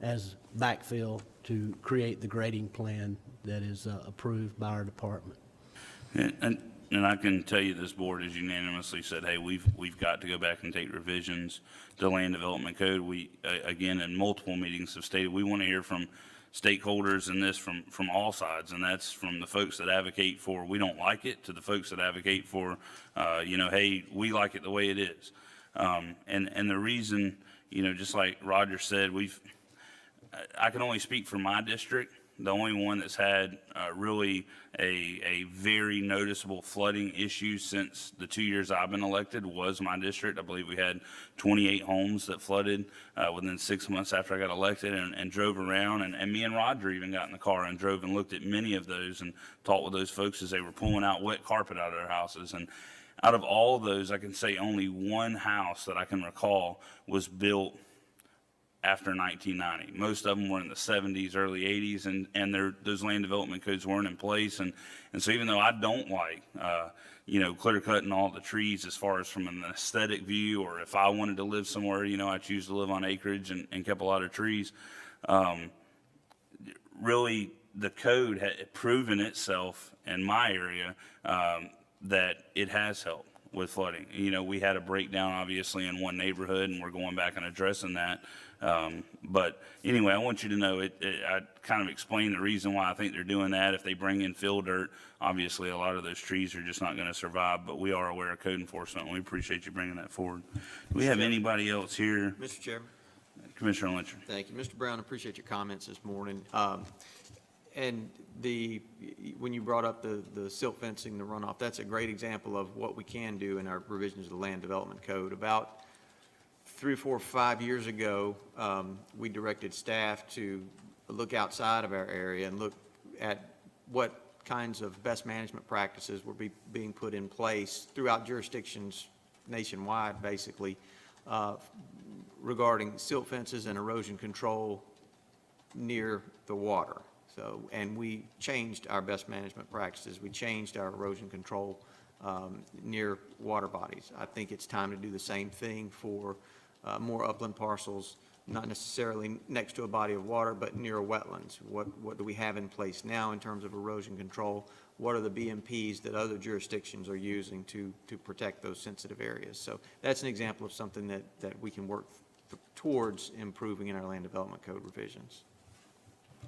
as backfill to create the grading plan that is approved by our department. And I can tell you this board has unanimously said, hey, we've got to go back and take revisions to land development code. We, again, in multiple meetings have stated we want to hear from stakeholders in this from all sides, and that's from the folks that advocate for we don't like it to the folks that advocate for, hey, we like it the way it is. And the reason, just like Roger said, I can only speak for my district. The only one that's had really a very noticeable flooding issue since the 2 years I've been elected was my district. I believe we had 28 homes that flooded within 6 months after I got elected, and drove around. And me and Roger even got in the car and drove and looked at many of those and talked with those folks as they were pulling out wet carpet out of their houses. And out of all of those, I can say only one house that I can recall was built after 1990. Most of them were in the 70s, early 80s, and those land development codes weren't in place. And so even though I don't like, clear cutting all the trees as far as from an aesthetic view, or if I wanted to live somewhere, I choose to live on acreage and kept a lot of trees, really the code had proven itself in my area that it has helped with flooding. We had a breakdown obviously in one neighborhood, and we're going back and addressing that. But anyway, I want you to know I kind of explained the reason why I think they're doing that. If they bring in fill dirt, obviously a lot of those trees are just not going to survive, but we are aware of code enforcement, and we appreciate you bringing that forward. Do we have anybody else here? Mr. Chairman. Commissioner Lyncher. Thank you. Mr. Brown, I appreciate your comments this morning. And when you brought up the silt fencing, the runoff, that's a great example of what we can do in our revisions of the Land Development Code. About 3, 4, 5 years ago, we directed staff to look outside of our area and look at what kinds of best management practices were being put in place throughout jurisdictions nationwide, basically, regarding silt fences and erosion control near the water. And we changed our best management practices. We changed our erosion control near water bodies. I think it's time to do the same thing for more upland parcels, not necessarily next to a body of water, but near wetlands. What do we have in place now in terms of erosion control? What are the BMPs that other jurisdictions are using to protect those sensitive areas? So that's an example of something that we can work towards improving in our land development code revisions.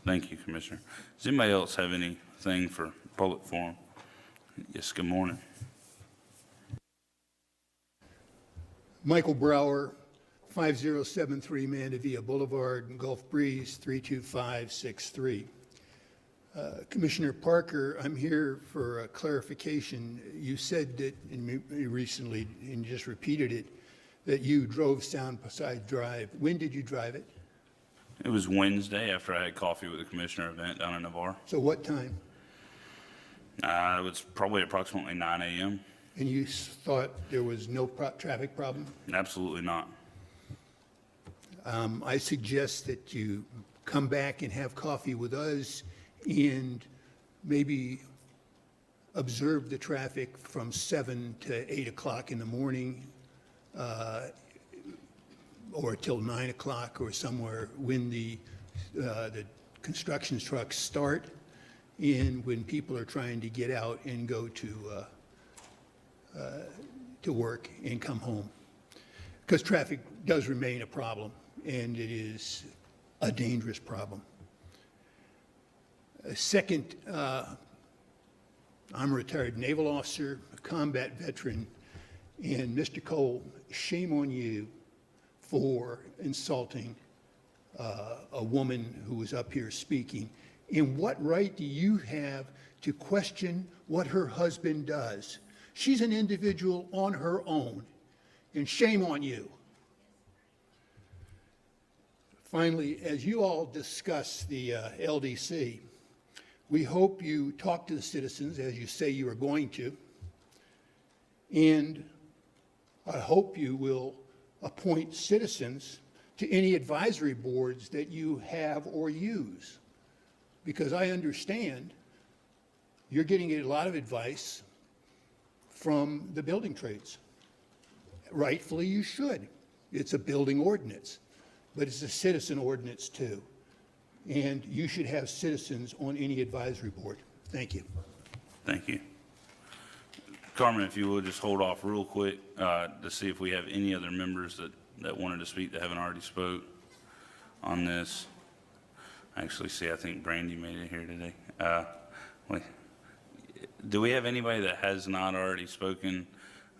Thank you, Commissioner. Does anybody else have anything for public forum? Yes, good morning. Michael Brower, 5073 Mandevilla Boulevard, Gulf Breeze, 32563. Commissioner Parker, I'm here for a clarification. You said that recently, and just repeated it, that you drove Soundside Drive. When did you drive it? It was Wednesday after I had coffee with the commissioner event down in Navarre. So what time? It was probably approximately 9 a.m. And you thought there was no traffic problem? Absolutely not. I suggest that you come back and have coffee with us and maybe observe the traffic from 7 to 8 o'clock in the morning, or till 9 o'clock or somewhere when the construction trucks start, and when people are trying to get out and go to work and come home. Because traffic does remain a problem, and it is a dangerous problem. Second, I'm a retired naval officer, a combat veteran, and Mr. Cole, shame on you for insulting a woman who was up here speaking. And what right do you have to question what her husband does? She's an individual on her own, and shame on you. Finally, as you all discuss the LDC, we hope you talk to the citizens as you say you are going to, and I hope you will appoint citizens to any advisory boards that you have or use, because I understand you're getting a lot of advice from the building trades. Rightfully, you should. It's a building ordinance, but it's a citizen ordinance too. And you should have citizens on any advisory board. Thank you. Thank you. Carmen, if you will, just hold off real quick to see if we have any other members that wanted to speak that haven't already spoke on this. Actually, see, I think Brandy made it here today. Do we have anybody that has not already spoken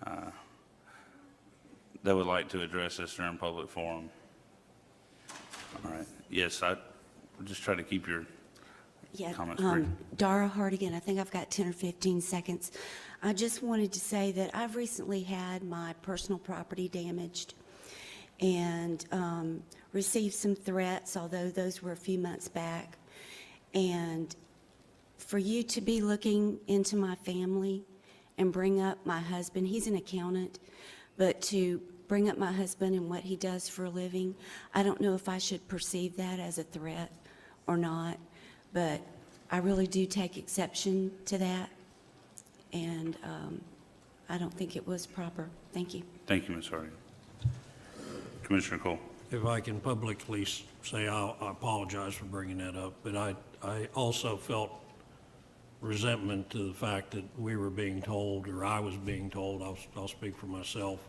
that would like to address us during public forum? All right. Yes, I just try to keep your comments brief. Dara Hardigan, I think I've got 10 or 15 seconds. I just wanted to say that I've recently had my personal property damaged and received some threats, although those were a few months back. And for you to be looking into my family and bring up my husband, he's an accountant, but to bring up my husband and what he does for a living, I don't know if I should perceive that as a threat or not, but I really do take exception to that, and I don't think it was proper. Thank you. Thank you, Ms. Hardigan. Commissioner Cole. If I can publicly say I apologize for bringing that up, but I also felt resentment to the fact that we were being told, or I was being told, I'll speak for myself,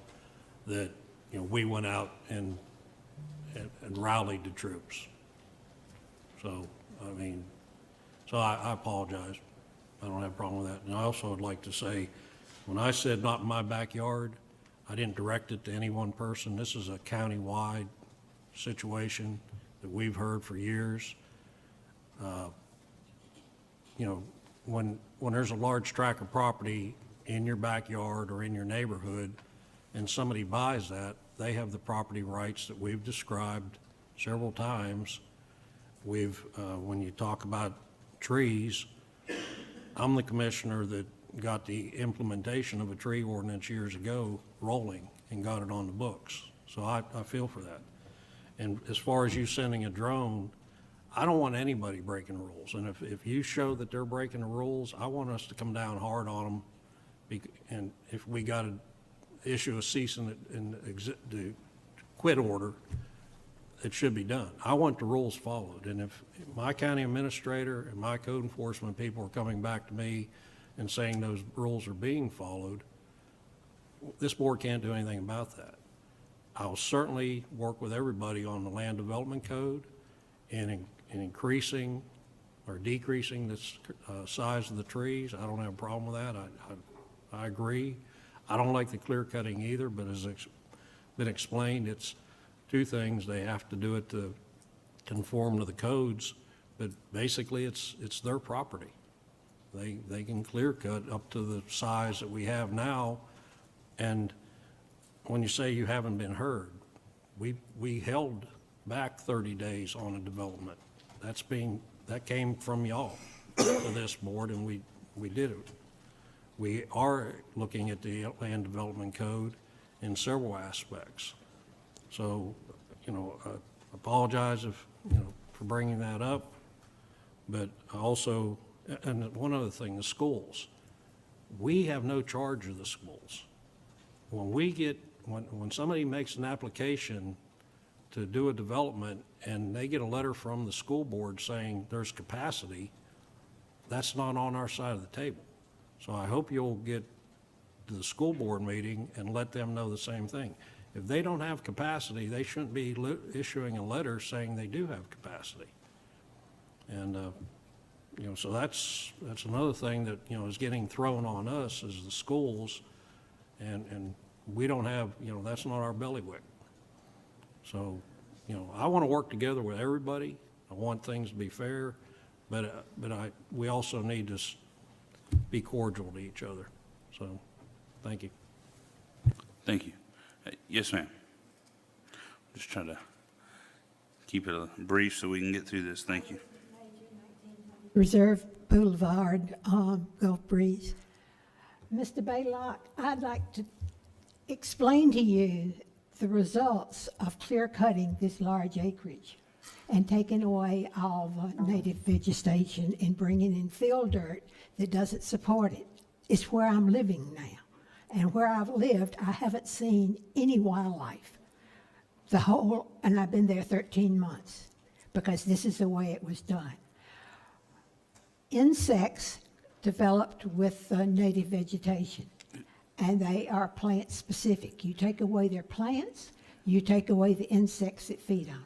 that, you know, we went out and rallied the troops. So, I mean, I apologize. I don't have a problem with that. And I also would like to say, when I said not in my backyard, I didn't direct it to any one person. This is a county-wide situation that we've heard for years. You know, when there's a large tract of property in your backyard or in your neighborhood and somebody buys that, they have the property rights that we've described several times. When you talk about trees, I'm the commissioner that got the implementation of a tree ordinance years ago rolling and got it on the books. So I feel for that. And as far as you sending a drone, I don't want anybody breaking rules. And if you show that they're breaking the rules, I want us to come down hard on them. And if we got to issue a cease and the quit order, it should be done. I want the rules followed. And if my county administrator and my code enforcement people are coming back to me and saying those rules are being followed, this board can't do anything about that. I'll certainly work with everybody on the land development code and increasing or decreasing the size of the trees. I don't have a problem with that. I agree. I don't like the clear cutting either, but as it's been explained, it's two things. They have to do it to conform to the codes, but basically it's their property. They can clear cut up to the size that we have now. And when you say you haven't been heard, we held back 30 days on a development. That came from y'all to this board, and we did it. We are looking at the land development code in several aspects. So, you know, apologize if, you know, for bringing that up, but also, and one other thing, the schools. We have no charge of the schools. When somebody makes an application to do a development and they get a letter from the school board saying there's capacity, that's not on our side of the table. So I hope you'll get to the school board meeting and let them know the same thing. If they don't have capacity, they shouldn't be issuing a letter saying they do have capacity. And, you know, so that's another thing that, you know, is getting thrown on us is the schools, and we don't have, you know, that's not our bailiwick. So, you know, I want to work together with everybody. I want things to be fair, but we also need to be cordial to each other. So, thank you. Thank you. Yes, ma'am. Just trying to keep it brief so we can get through this. Thank you. Reserve Boulevard, Gulf Breeze. Mr. Baylock, I'd like to explain to you the results of clear cutting this large acreage and taking away all the native vegetation and bringing in fill dirt that doesn't support it. It's where I'm living now. And where I've lived, I haven't seen any wildlife. And I've been there 13 months because this is the way it was done. Insects developed with native vegetation, and they are plant specific. You take away their plants, you take away the insects that feed on them.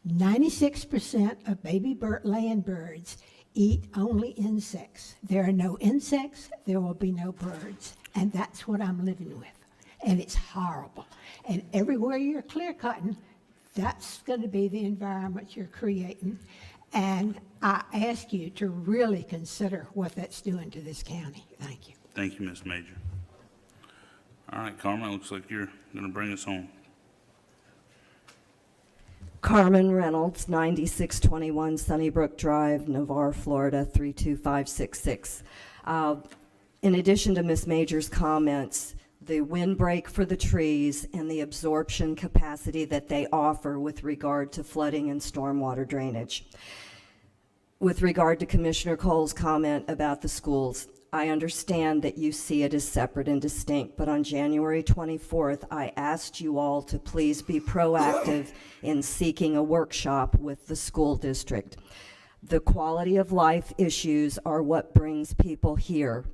96% of land birds eat only insects. There are no insects, there will be no birds. And that's what I'm living with. And it's horrible. And everywhere you're clear cutting, that's going to be the environment you're creating. And I ask you to really consider what that's doing to this county. Thank you. Thank you, Ms. Major. All right, Carmen, looks like you're going to bring us home. Carmen Reynolds, 9621 Sunnybrook Drive, Navarre, Florida, 32566. In addition to Ms. Major's comments, the windbreak for the trees and the absorption capacity that they offer with regard to flooding and stormwater drainage. With regard to Commissioner Cole's comment about the schools, I understand that you see it as separate and distinct, but on January 24th, I asked you all to please be proactive in seeking a workshop with the school district. The quality of life issues are what brings people here.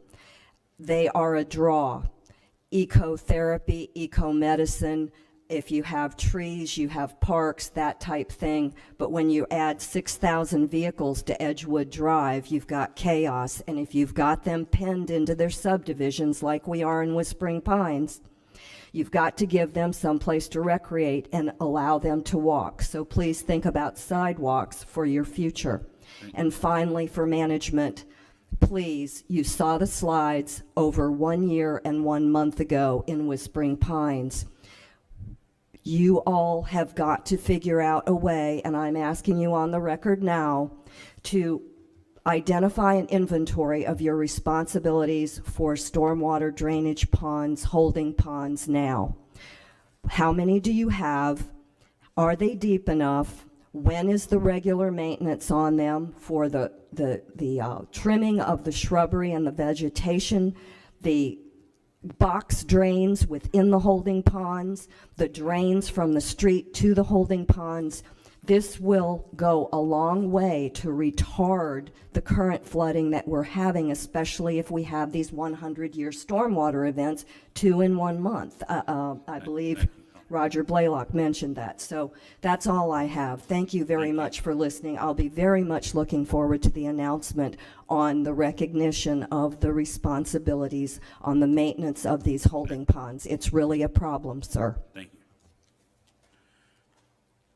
They are a draw. Ecotherapy, ecomedicine, if you have trees, you have parks, that type thing. But when you add 6,000 vehicles to Edgewood Drive, you've got chaos. And if you've got them penned into their subdivisions like we are in Whispering Pines, you've got to give them some place to recreate and allow them to walk. So please think about sidewalks for your future. And finally, for management, please, you saw the slides over 1 year and 1 month ago in Whispering Pines. You all have got to figure out a way, and I'm asking you on the record now, to identify an inventory of your responsibilities for stormwater drainage ponds, holding ponds now. How many do you have? Are they deep enough? When is the regular maintenance on them for the trimming of the shrubbery and the vegetation, the box drains within the holding ponds, the drains from the street to the holding ponds? This will go a long way to retard the current flooding that we're having, especially if we have these 100-year stormwater events 2 in 1 month. I believe Roger Blaylock mentioned that. So that's all I have. Thank you very much for listening. I'll be very much looking forward to the announcement on the recognition of the responsibilities on the maintenance of these holding ponds. It's really a problem, sir. Thank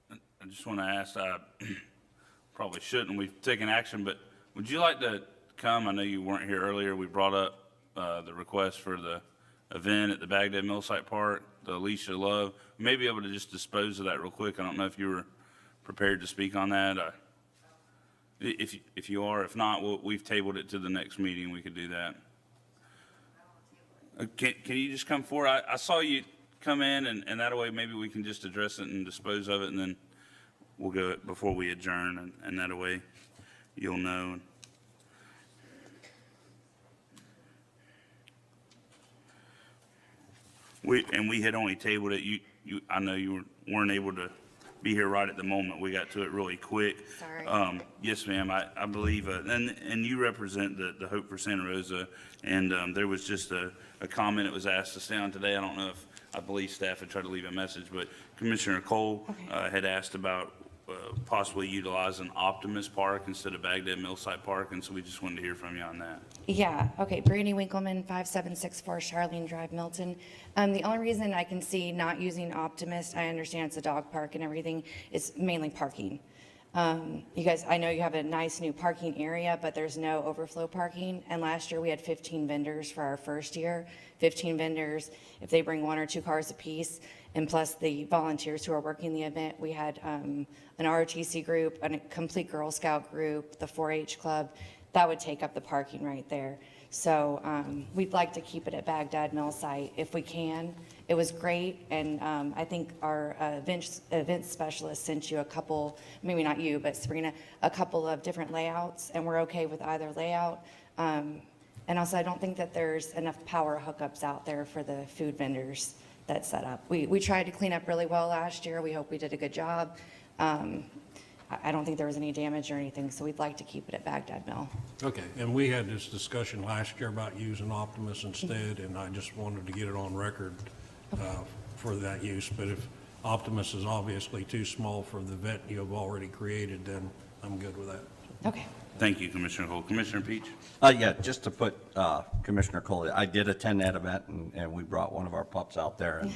you. I just want to ask, I probably shouldn't, we've taken action, but would you like to come? I know you weren't here earlier. We brought up the request for the event at the Baghdad Millsite Park, the Alicia Love. We may be able to just dispose of that real quick. I don't know if you were prepared to speak on that. If you are, if not, we've tabled it to the next meeting. We could do that. Can you just come forward? I saw you come in, and that way maybe we can just address it and dispose of it, and then we'll go before we adjourn, and that way you'll know. We had only tabled it. I know you weren't able to be here right at the moment. We got to it really quick. Sorry. Yes, ma'am. I believe, and you represent the Hope for Santa Rosa, and there was just a comment that was asked to stay on today. I believe staff had tried to leave a message, but Commissioner Cole had asked about possibly utilizing Optimist Park instead of Baghdad Millsite Park, and so we just wanted to hear from you on that. Yeah, okay, Brandy Winkleman, 5764 Charlene Drive, Milton. The only reason I can see not using Optimist, I understand it's a dog park and everything, is mainly parking. You guys, I know you have a nice new parking area, but there's no overflow parking, and last year we had 15 vendors for our first year. 15 vendors, if they bring 1 or 2 cars apiece, and plus the volunteers who are working the event, we had an ROTC group, a complete Girl Scout group, the 4-H club. That would take up the parking right there. So we'd like to keep it at Baghdad Mill site if we can. It was great, and I think our event specialist sent you a couple, maybe not you, but Sabrina, a couple of different layouts, and we're okay with either layout. And also, I don't think that there's enough power hookups out there for the food vendors that's set up. We tried to clean up really well last year. We hope we did a good job. I don't think there was any damage or anything, so we'd like to keep it at Baghdad Mill. Okay, and we had this discussion last year about using Optimus instead, and I just wanted to get it on record for that use. But Optimus is obviously too small for the event you have already created, then I'm good with that. Okay. Thank you, Commissioner Cole. Commissioner Peach? Yeah, just to put Commissioner Cole, I did attend that event, and we brought one of our pups out there, and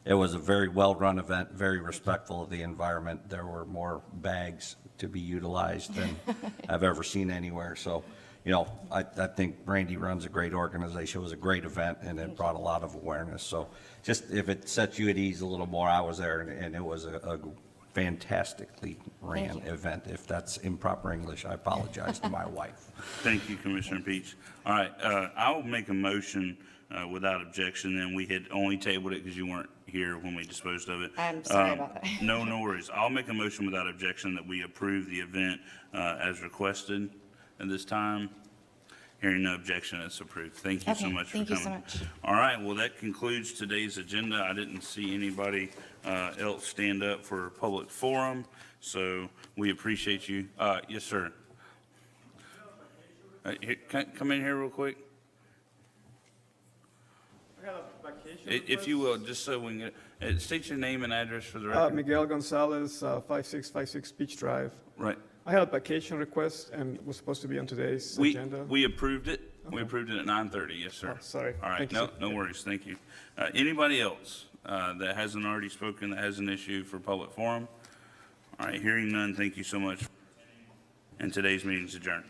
it was a very well-run event, very respectful of the environment. There were more bags to be utilized than I've ever seen anywhere. So, you know, I think Randy runs a great organization. It was a great event, and it brought a lot of awareness. So just if it sets you at ease a little more, I was there, and it was a fantastically ran event. If that's improper English, I apologize to my wife. Thank you, Commissioner Peach. All right, I'll make a motion without objection, and we had only tabled it because you weren't here when we disposed of it. I'm sorry about that. No worries. I'll make a motion without objection that we approve the event as requested at this time. Hearing no objection, it's approved. Thank you so Okay, much for coming. thank you so much. All right, well, that concludes today's agenda. I didn't see anybody else stand up for public forum, so we appreciate you. Yes, sir. Come in here real quick. I got a vacation If you will, just so we can get, state your name and address for the record. Miguel Gonzalez, 5656 Beach Drive. Right. I had a vacation request and it was supposed to be on today's agenda. We approved it. We approved it at 9:30. Yes, sir. Oh, sorry. All right. Thank you, No, sir. no worries. Thank you. Anybody else that hasn't already spoken that has an issue for public forum? All right. Hearing none, thank you so much. And today's meeting is adjourned.